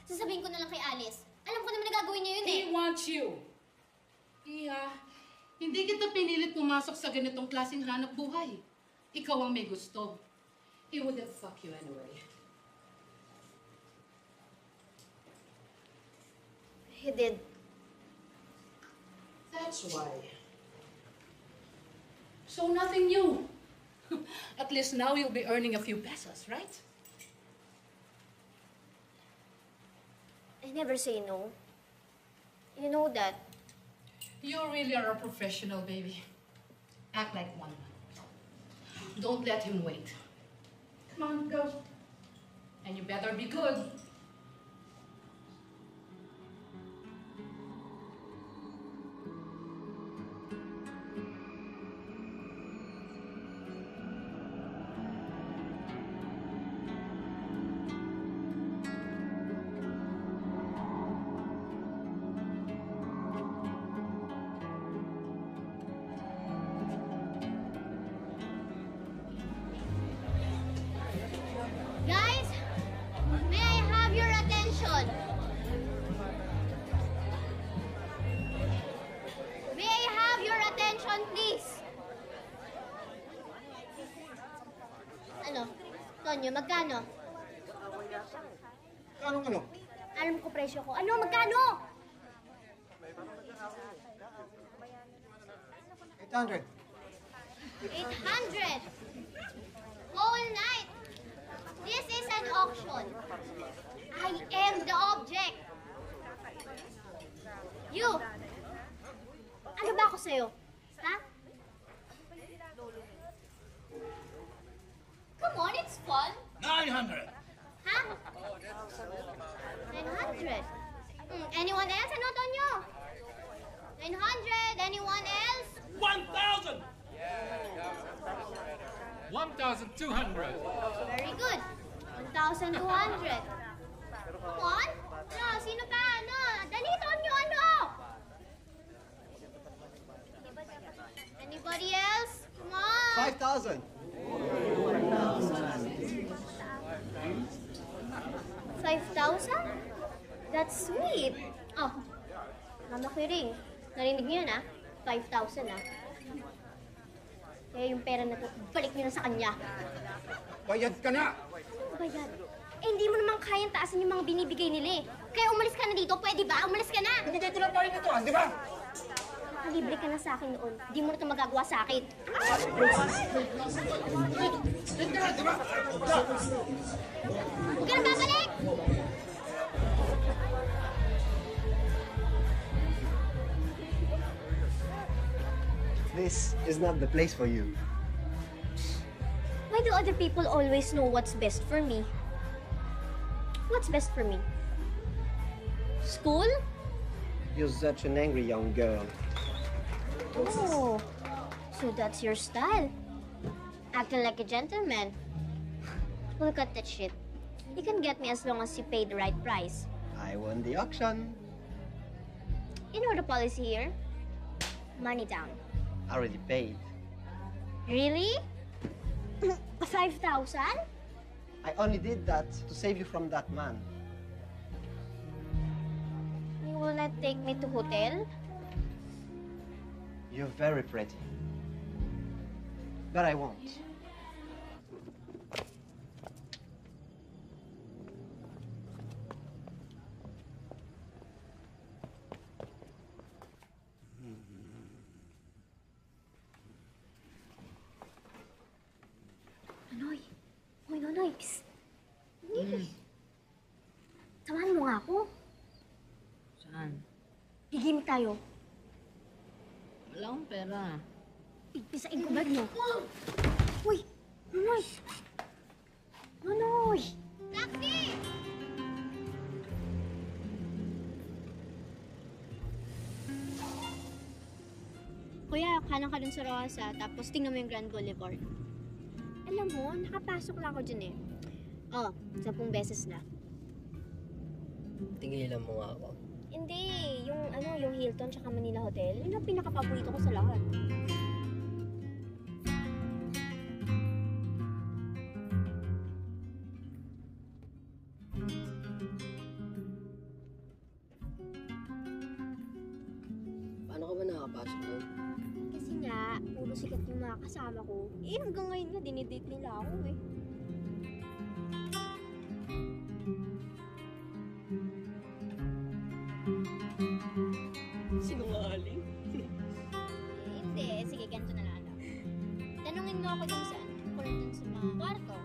Sasabihin ko na lang kay Alice. Alam ko naman na gagawin niya yun eh. He wants you. Iha, hindi kita pinilit pumasok sa ganitong klaseng hanap buhay. Ikaw ang may gusto. He wouldn't fuck you anyway. He did. That's why. So nothing new. At least now you'll be earning a few pesos, right? I never say no. You know that. You really are a professional, baby. Act like one. Don't let him wait. Come on, go. And you better be good. Guys, may I have your attention? May I have your attention, please? Ano? Tonyo, magkano? Ano? Alam ko presyo ko. Ano? Magkano? 800. 800! Whole night! This is an auction. I am the object. You! Ano ba ako sa'yo? Ha? Come on, it's fun. 900. Ha? 900. Anyone else? Ano, Tonyo? 900. Anyone else? 1,000. 1,200. Very good. 1,200. Come on. Ano? Sino pa? Ano? Dali, Tonyo, ano? Anybody else? Come on. 5,000. 5,000? That's sweet. Oh, Mama Kiring. Narinig niyo yun, ah? 5,000, ah. Kaya yung pera na to, balik niyo na sa kanya. Bayad ka na! Bayad? Eh, hindi mo naman kayang taasan yung mga binibigay nila eh. Kaya umalis ka na dito, pwede ba? Umalis ka na! Binigay ko lang tayo nito, di ba? Nakalibre ka na sa akin noon. Hindi mo na ito magagawa sa akin. Huwag ka na babalik! This is not the place for you. Why do other people always know what's best for me? What's best for me? School? You're such an angry young girl. Oh, so that's your style. Acting like a gentleman. Look at that shit. You can get me as long as you pay the right price. I won the auction. You know the policy here? Money down. I already paid. Really? 5,000? I only did that to save you from that man. You will not take me to hotel? You're very pretty. But I won't. Nonoy. Hoy, Nonoy. Psst. Samahan mo nga ako. Saan? Gigimik tayo. Wala akong pera. Pisain ko bag mo. Uy! Nonoy! Nonoy! Taxi! Kuya, kanan ka dun sa Rosa, tapos tingnan mo yung Grand Boulevard. Alam mo, nakapasok lang ako dyan eh. Oh, 10 beses na. Tingilan mo nga ako. Hindi, yung Hilton tsaka Manila Hotel, yun ang pinaka-paborito ko sa lahat. Paano ka ba nakapasok doon? Kasi nga, puro sikat yung mga kasama ko. Eh, hanggang ngayon nga, dinidate nila ako eh. Sinungaling? Hindi, sige, ganito na lang. Tanungin mo ako dun saan, tungkol dun sa mga kwarto.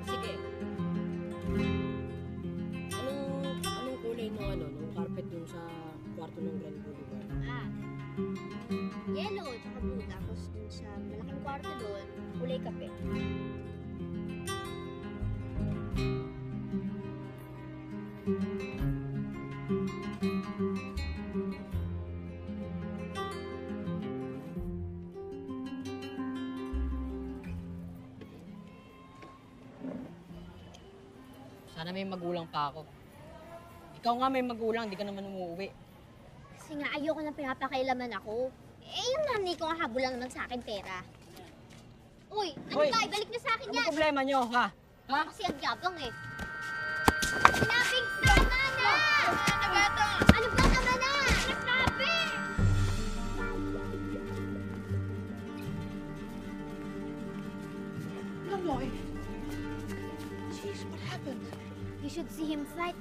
Sige. Anong kulay nung carpet dun sa kwarto ng Grand Boulevard? Yellow, tsaka blue. Tapos dun sa malaking kwarto doon, kulay kape. Sana may magulang pa ako. Ikaw nga may magulang, di ka naman umuwi. Kasi nga, ayoko nang pinapakailaman ako. Eh, yung nanay ko nga habol lang naman sa akin pera. Uy, ano Hoy, ba? Ibalik niyo sa akin yan! Ano problema nyo, ha? Ha? Kasi ang yabang eh. Sinabing tama na! Ano ba ito? Ano ba tama na? Nagsabi! Nonoy. Jeez, what happened? You should see him fight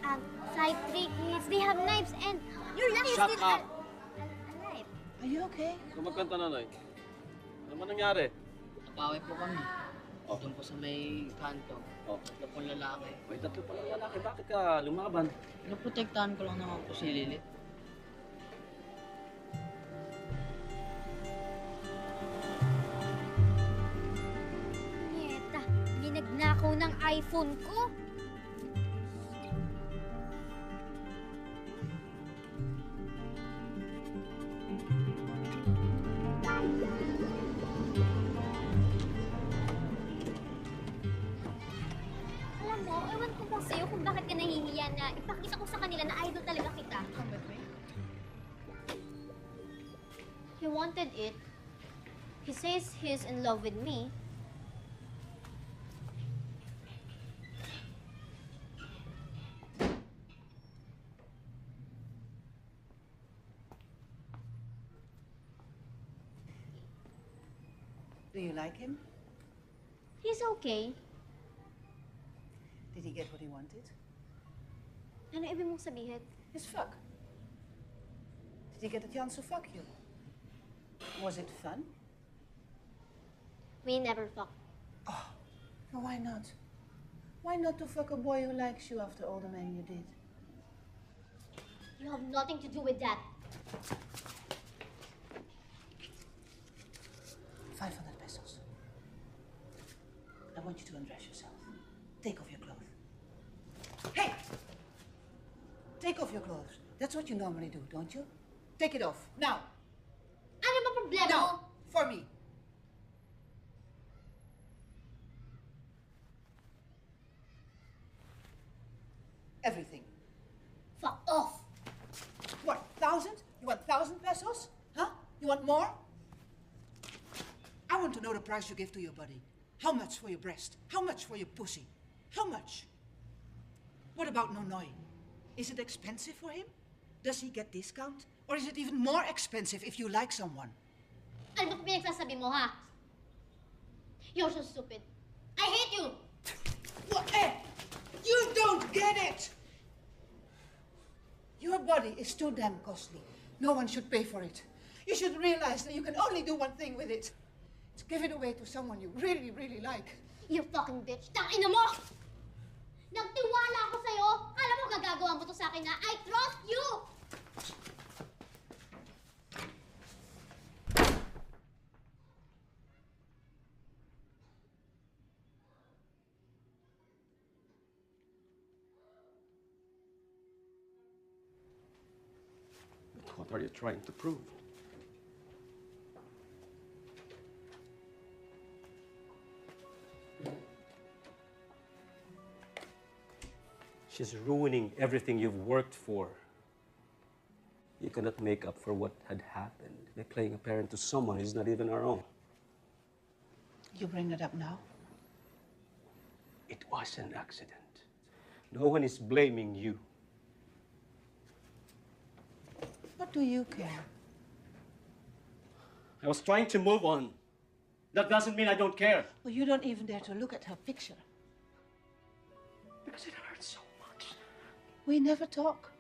fight 3 kids. They have knives and your luck is Shut still up. alive. Are you okay? Kumagkanta na, Noy. Ano ba nangyari? Napaway po kami. Doon po sa may kanto. Tatlo pong lalaki. May tatlo palang lalaki. Bakit ka lumaban? Pinoprotektahan ko lang naman po si Lilith. Nieta, ginagnakaw ng iPhone ko. Alam mo, ewan ko ba sa'yo kung bakit ka nahihiya na ipakita ko sa kanila na idol talaga kita. He wanted it. He says he's in love with me. Do you like him? He's okay. Did he get what he wanted? Ano ibig mong sabihin? His fuck. Did he get a chance to fuck you? Was it fun? We never fuck. No, why not? Why not to fuck a boy who likes you after all the men you did? You have nothing to do with that. 500 pesos. I want you to undress yourself. Take off your clothes. Hey! Take off your clothes. That's what you normally do, don't you? Take it off, now! Ano ba problema mo? Now! For me! Everything. Fuck off! What, 1,000? You want 1,000 pesos? Huh? You want more? I want to know the price you give to your buddy. How much for your breast? How much for your pussy? How much? What about Nonoy? Is it expensive for him? Does he get discount? Or is it even more expensive if you like someone? Ano ba pinagsasabi mo, ha? You're so stupid. I hate you! What? You don't get it! Your body is too damn costly. No one should pay for it. You should realize that you can only do one thing with it. It's give it away to someone you really, really like. You fucking bitch! Tangina mo! Nagtiwala ako sa'yo! Kala mo gagagawa mo to sa akin na I trust you! What are you trying to prove? She's ruining everything you've worked for. You cannot make up for what had happened by playing a parent to someone who's not even our own. You bring it up now? It was an accident. No one is blaming you. What do you care? I was trying to move on. That doesn't mean I don't care. Well, you don't even dare to look at her picture. Because it hurts so much. We never talk.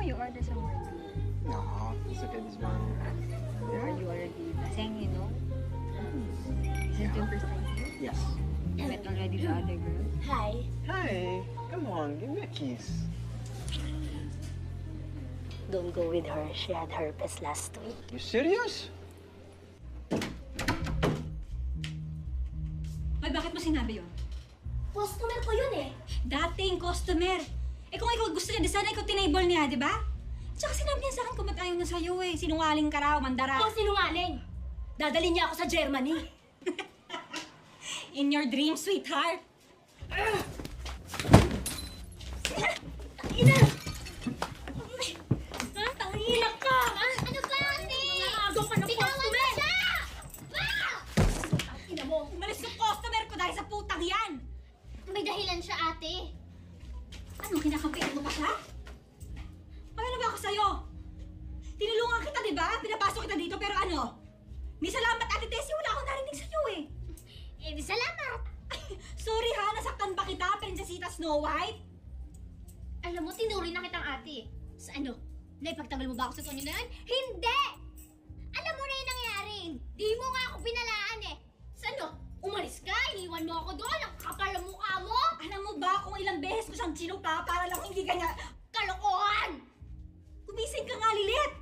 You order some more tea. No, it's okay, this one. Are you already laseng, you know? Is it your first time here? Yes. You met already the other girl? Hi. Hi, come on, give me a kiss. Don't go with her. She had herpes last week. You serious? Ay, bakit mo sinabi yun? Customer ko yun eh. Dating customer. Eh kung ikaw gusto niya, di sana ikaw tinable niya, di ba? Tsaka sinabi niya sa akin kung ba't ayaw na sa'yo eh. Sinungaling ka raw, mandara. Ako sinungaling. Dadalhin niya ako sa Germany. In your dream, sweetheart. Ina! Tangina ka! Ano ba, ate? Nangaagaw ka ng customer! Siya! Ina mo, umalis yung customer ko dahil sa putang yan! May dahilan siya, ate. Ano, kinakampihan mo pa siya? Ano ba ako sa'yo? Tinulungan kita, di ba? Pinapasok kita dito, pero ano? May salamat, Ate Tessie. Wala akong narinig sa'yo eh. Eh, di salamat. Sorry ha, nasaktan ba kita, Prinsesita Snow White? Alam mo, tinuri na kitang ate. Sa ano? Naipagtanggol mo ba ako sa Tonyo na yun? Hindi! Alam mo na yung nangyari. Di mo nga ako binalaan eh. Sa ano? Umalis ka, iniwan mo ako doon, ang kapal ang mukha mo! Alam mo ba kung ilang beses ko siyang chinupa para lang hindi ka niya... Kalokohan! Gumising ka nga, Lilit!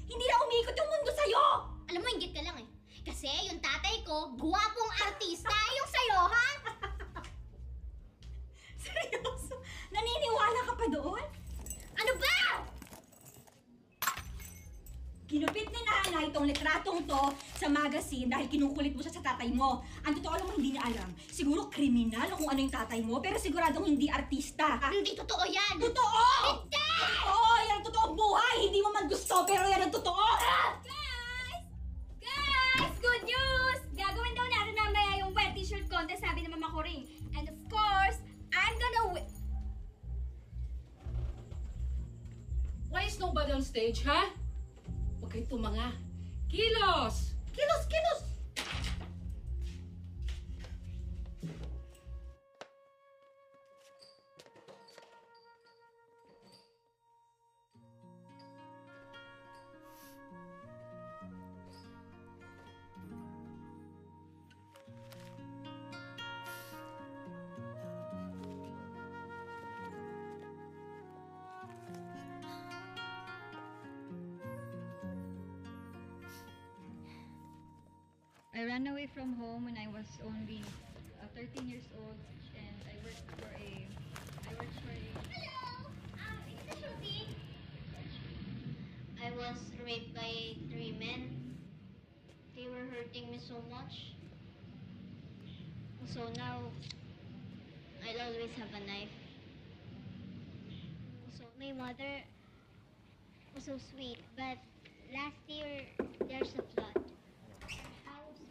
Hindi na umikot yung mundo sa'yo! Alam mo, inggit ka lang eh. Kasi yung tatay ko, guwapong artista, yung sa'yo, ha? Seryoso? Naniniwala ka pa doon? Ano ba? Kinupit ni nanay itong litratong to sa magazine dahil kinukulit mo siya sa tatay mo. Ang totoo lang mo hindi niya alam. Siguro kriminal kung ano yung tatay mo, pero siguradong hindi artista. Hindi totoo yan! Totoo! Hindi! Oo, yan ang totoong buhay! Hindi mo man gusto, pero yan ang totoo! Guys! Good news! Gagawin daw natin mamaya yung wet t-shirt contest, sabi ng Mama Coring. And of course, I'm gonna win. Why is nobody on stage, ha? Huwag kayo tumanga. Kilos! Kilos! Kilos! I ran away from home when I was only 13 years old, and I worked for a. Hello! Is this Shruti? I was raped by 3 men. They were hurting me so much. So now, I'll always have a knife. So my mother was so sweet, but last year, there's a flood.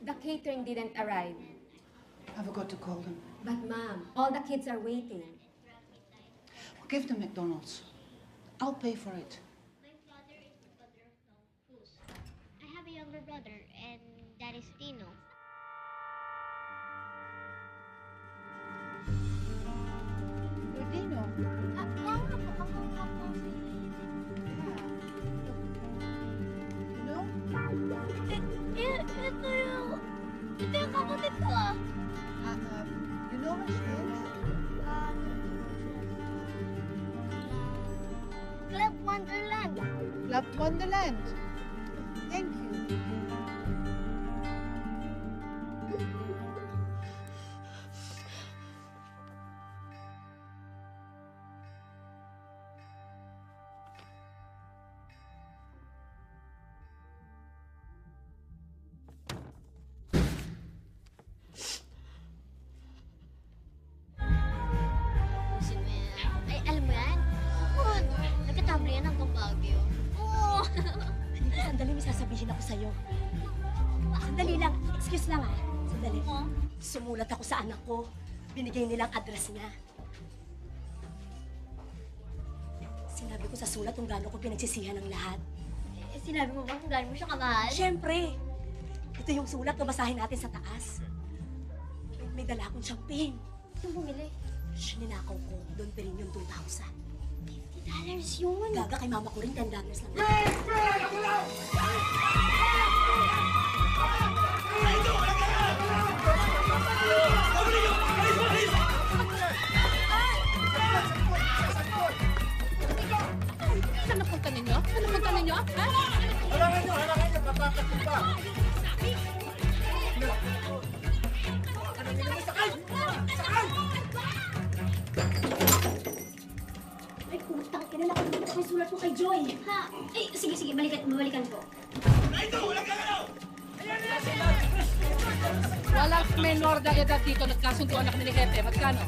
The catering didn't arrive. I forgot to call them. But ma'am, all the kids are waiting. Give them McDonald's. I'll pay for it. My father is the father of Tom Cruise. I have a younger brother, and that is Tino. Dino. Ito yung kapatid ko ah. You know what she is? Club Wonderland. Club Wonderland. Thank you. Ay, alam mo yan? Good. Nagkatabli yan hanggang Baguio. Oo. Halika, sandali, may sasabihin ako sa'yo. Sandali lang. Excuse lang ah. Sandali. Sumulat ako sa anak ko. Binigay nilang address niya. Sinabi ko sa sulat kung gaano ko pinagsisihan ng lahat. Sinabi mo ba kung gaano mo siya kamahal? Siyempre! Ito yung sulat na basahin natin sa taas. May dala akong champagne. Saan bumili? Siya ninakaw ko. Doon pa rin yung 2,000. $50 yun. Gaga, kay mama ko rin $10 lang. Saan napunta ninyo? Saan napunta ninyo? Ha? Halangan nyo, papakat pa. Ay, putang ina, nakalimutan ko yung sulat ko kay Joy. Ha? Ay, sige, babalikan ko. Walang menor na edad dito. Nagkasunduan na kami ni Hepe. Magkano?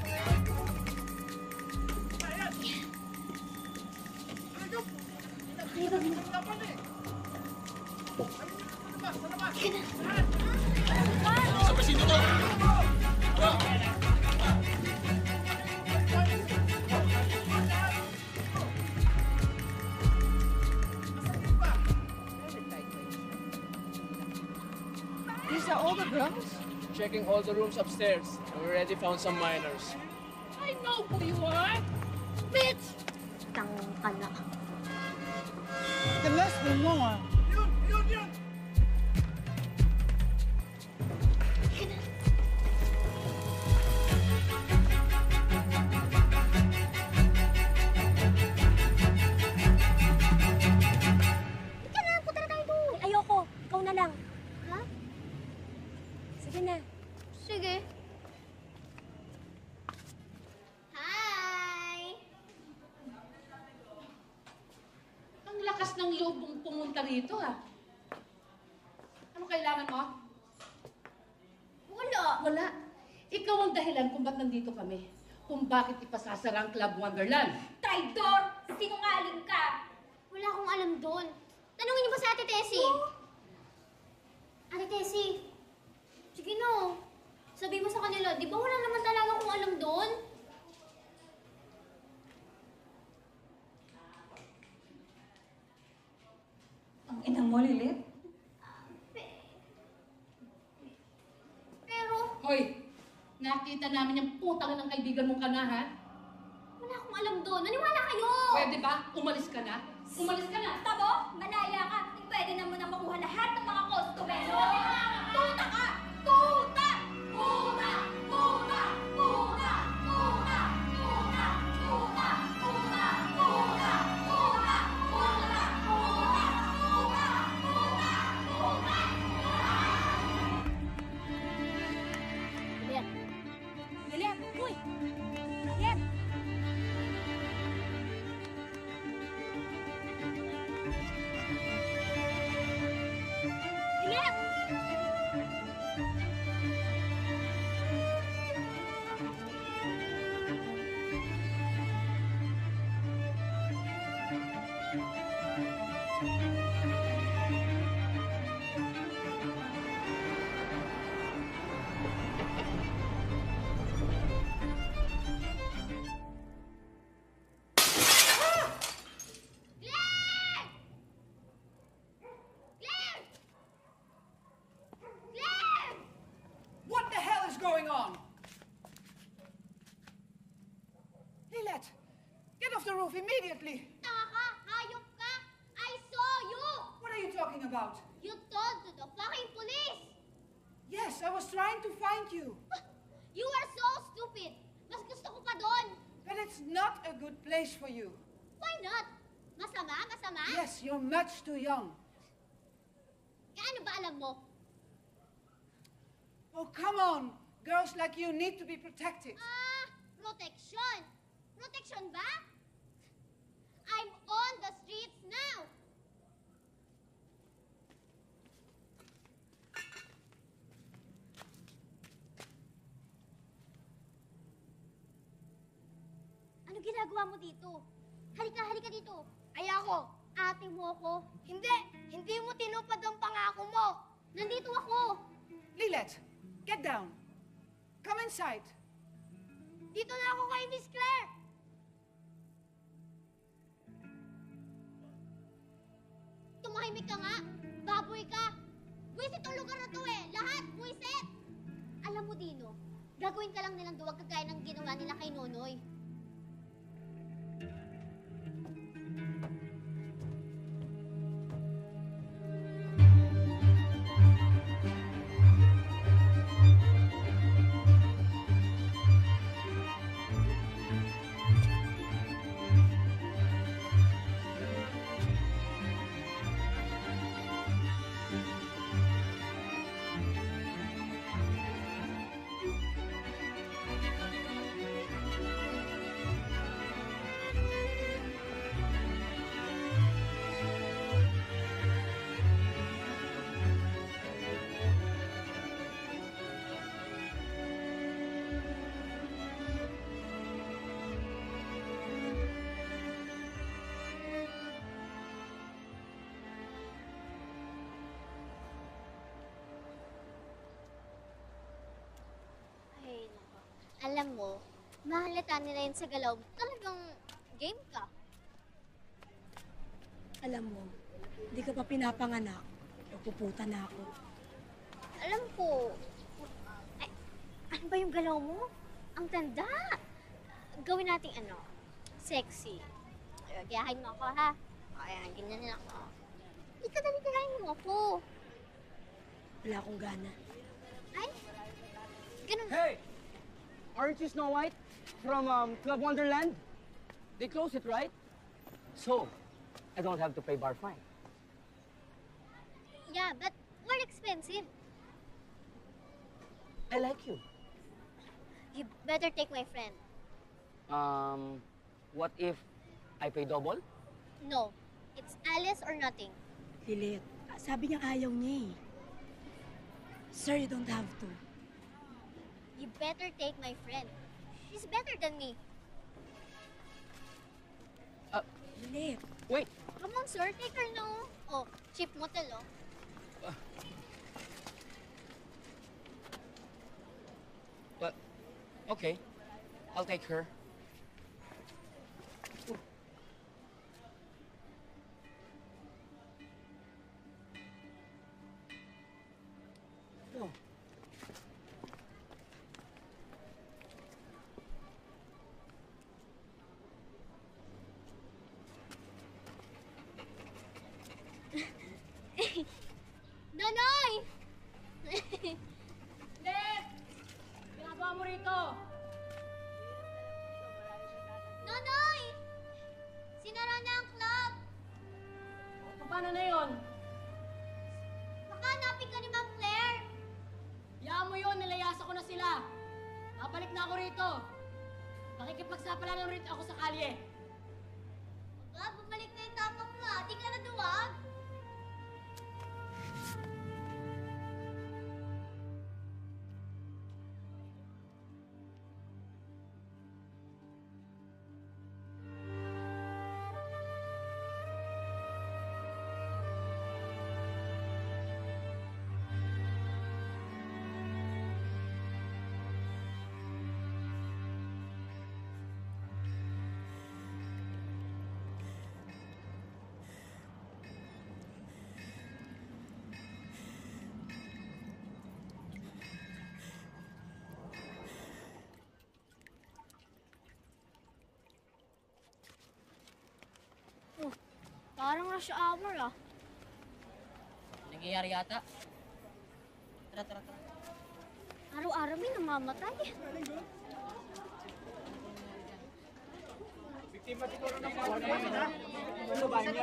Sa presinto to! These are all the girls? Checking all the rooms upstairs. We already found some minors. I know who you are. Bitch! Tangka na. There must be more. Yun! Punta na tayo doon. Ayoko. Ikaw na lang. Ha? Sige na. Sige. Hi! Ang lakas ng loob mong pumunta rito, ah. Ano kailangan mo? Wala. Ikaw ang dahilan kung ba't nandito kami. Kung bakit ipasasara ang Club Wonderland. Traidor! Sinungaling ka! Wala akong alam doon. Tanungin niyo ba sa Ate Tessie? Ate Tessie, sige no. Sabi mo sa kanila, di ba wala naman talaga akong alam doon? Ang inang mo, Lilith? Pero, Hoy, nakita namin yung putang ng kaibigan mong kanahan. wala akong alam doon. Naniwala kayo! Pwede ba? Umalis ka na? Umalis ka na! Tabo, malaya ka. Pwede naman na makuha lahat ng mga customero. Tuta ka! Tuta! Tuta! Tuta! Tuta! Tuta! Tuta! Tuta! Tuta! Tuta! Tuta! Tuta! Tuta! Tuta! Tuta! Move immediately. Tanga ka! Hayop ka! I saw you! What are you talking about? You told to the fucking police! Yes, I was trying to find you. You are so stupid! Mas gusto ko pa doon! But it's not a good place for you. Why not? Masama? Masama? Yes, you're much too young. Eh, ano ba alam mo? Oh, come on. Girls like you need to be protected. Protection! Protection ba? I'm on the streets now! Ano ginagawa mo dito? Halika, halika dito. Ay ako, ate mo ako. Hindi! Hindi mo tinupad ang pangako mo! Nandito ako! Lilet, get down. Come inside. Dito na ako kay Miss Claire! Tumahimik ka nga! Baboy ka! Buwisit ang lugar na to eh! Lahat! Buwisit! Alam mo, Dino, gagawin ka lang nilang duwag kagaya ng ginawa nila kay Nonoy. Alam mo, mahalata nila yun sa galaw. Talagang game ka. Alam mo, hindi ka pa pinapanganak. Puputa na ako. Alam ko. Ay, ano ba yung galaw mo? Ang tanda. Gawin nating ano, sexy. Gayahin mo ako, ha? Ayan, ganyan lang ako. Ikaw dali gayahin mo ako. Wala akong gana. Ay, ganun. Hey! Aren't you Snow White from Club Wonderland? They closed it, right? So, I don't have to pay bar fine. Yeah, but more expensive. I like you. You better take my friend. What if I pay double? No, it's Alice or nothing. Lilit, sabi niya ayaw niya eh. Sir, you don't have to. You better take my friend. She's better than me. Lilit. Wait. Come on, sir. Take her no. Oh, cheap motel, oh. But, okay. I'll take her. Oh. Nonoy! Lilit! Ginagawa mo rito? Nonoy! Sinara na ang club! Paano na yun? Baka hanapin ka ni Ma'am Claire! Yaan mo yun, nilayasan ko na sila. Babalik na ako rito. Makikipagsapalaran ulit ako sa kalye. Bumalik na yung tapang mo, ah. Di ka na duwag. Parang rush hour ah. Nangyayari yata. Tara, tara, tara. Araw-araw may namamatay. Biktima siguro ng pagkakas. Ano ba yan?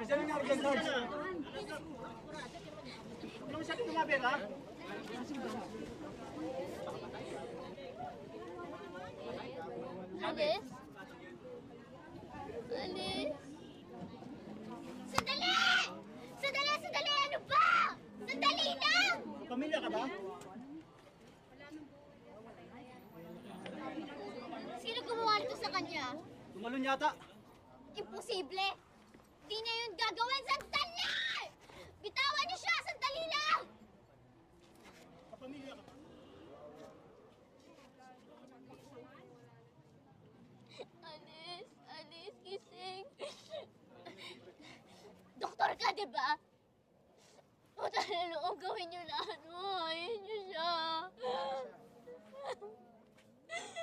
Sasali na rin guards. Ano sa ating kumabir, ha? Alice? Alice? Sandali! Sandali! Sandali! Ano ba? Sandali lang! Pamilya ka ba? Sino gumawa nito sa kanya? Tumalon yata. Imposible! Di niya yun gagawin! Sandali! Bitawan niyo siya! Sandali lang! Kapamilya ka ba? Alice! Alice, gising! Doktor ka, di ba? Punta na loob, gawin niyo na ano. Ayun niyo siya. Alice,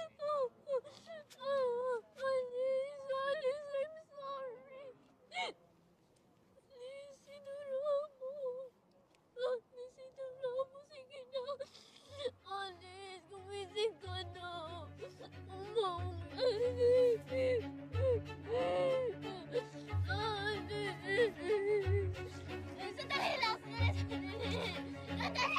Alice, I'm sorry. Alice, sinura mo. Alice, sinura mo. Sige na. Alice, gumising ka na. Sandali lang! Sandali!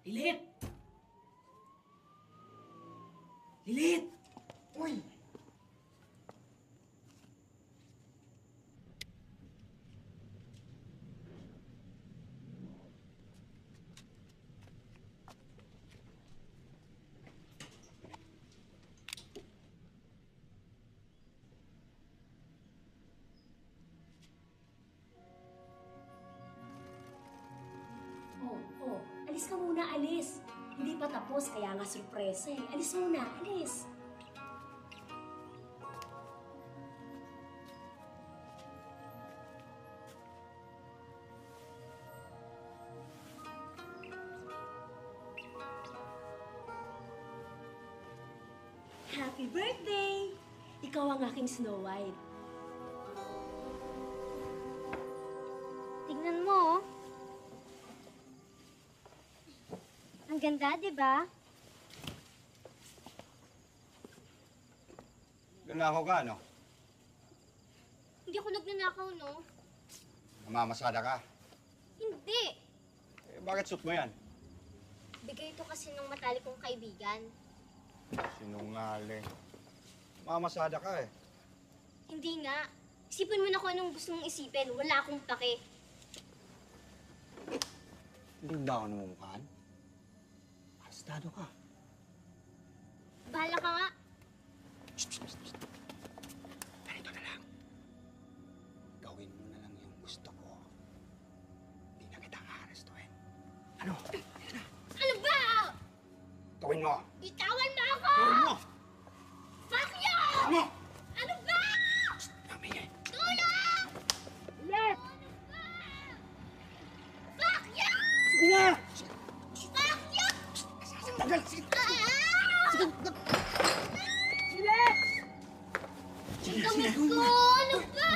Lilit! Lilit! Uy! Oh, alis ka muna, alis. Hindi pa tapos, kaya nga sorpresa eh. Alis muna, alis. Happy birthday! Ikaw ang aking Snow White. Tignan mo, oh. Ang ganda, di ba? Nanakaw ka, no? Hindi ako nagnanakaw, no? Namamasada ka. Hindi. Eh, bakit suit mo yan? Bigay ito kasi ng matalik kong kaibigan. Sinungaling. Namamasada ka eh. Hindi nga. Isipin mo na kung anong gusto mong isipin. Wala akong pake. Hindi ba ako namumukhaan? Arestado ka. Bahala ka nga. Ganito na lang. Gawin mo na lang yung gusto ko. Hindi na kita aarestuhin. Ano? Ano ba? Gawin mo! Bitawan mo ako! Gawin mo! Fuck you! Ano? Ano ba? Tulong! Yes! Fuck you! Sige na! Sige, sige. Ko! Ano ba?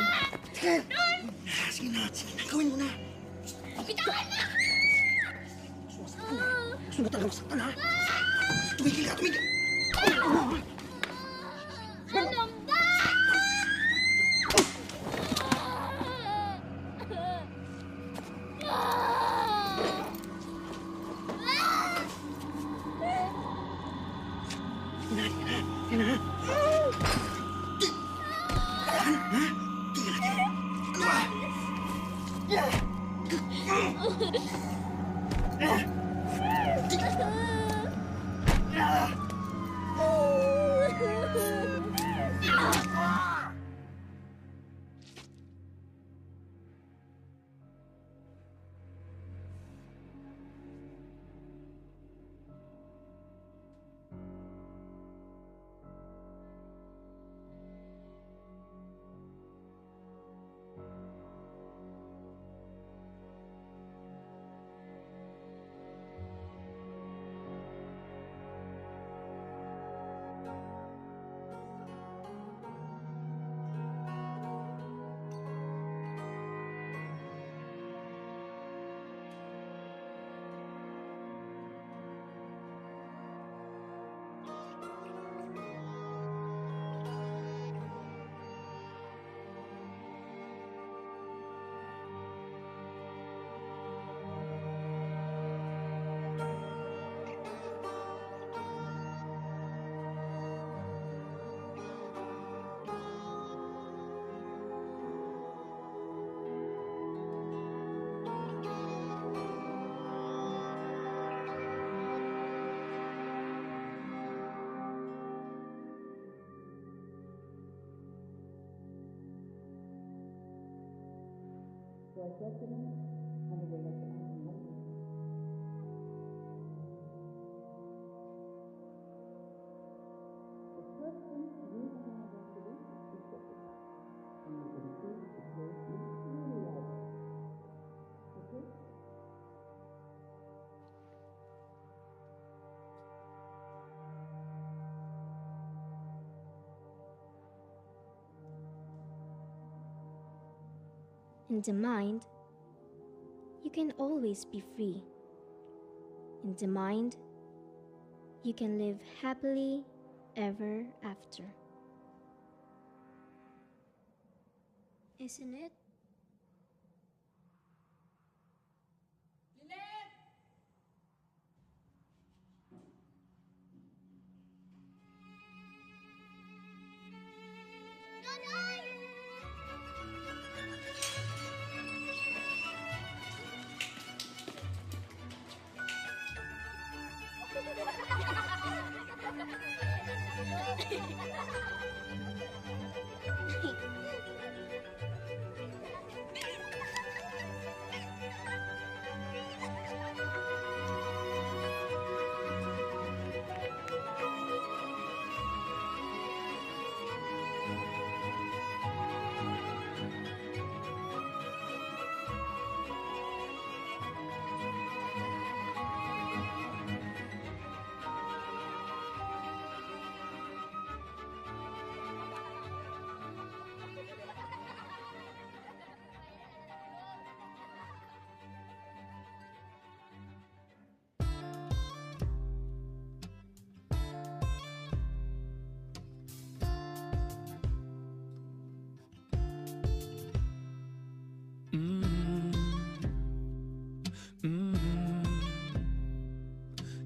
Sige na. Gawin mo na. Bitawan na! Gusto mo talagang saktan, ha? Tumigil ka, tumigil! Ano ba? Yan na. Tahan, ha? Tingnan natin. Ano ba? In the mind, you can always be free. In the mind, you can live happily ever after. Isn't it?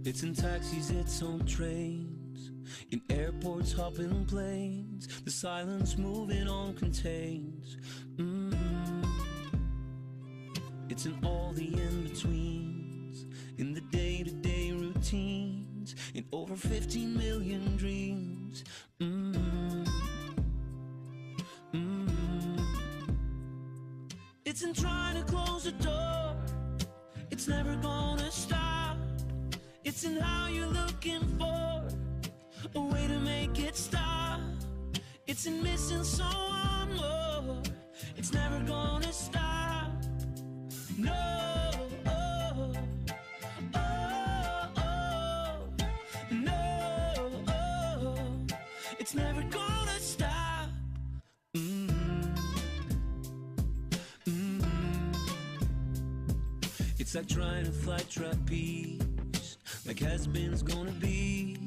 It's in taxis, it's on trains, in airports, hopping planes. The silence moving on contains. It's in all the in-betweens, in the day-to-day routines, in over 15 million dreams. It's in trying to close the door. It's never gonna stop. It's in how you're looking for a way to make it stop. It's in missing someone more. It's never gonna stop. No. Oh, oh, oh. No. Oh. It's never gonna stop. It's like trying to fly trapeze, like has-beens gonna be.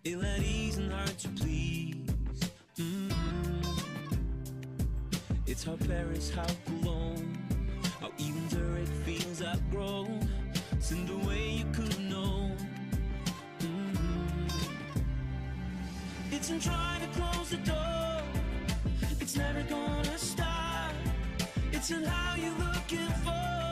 Ill at ease and hard to please. It's how Paris, how Cologne, how even Zurich feels outgrown. It's in the way you could have known. It's in trying to close the door. It's never gonna stop. It's in how you're looking for.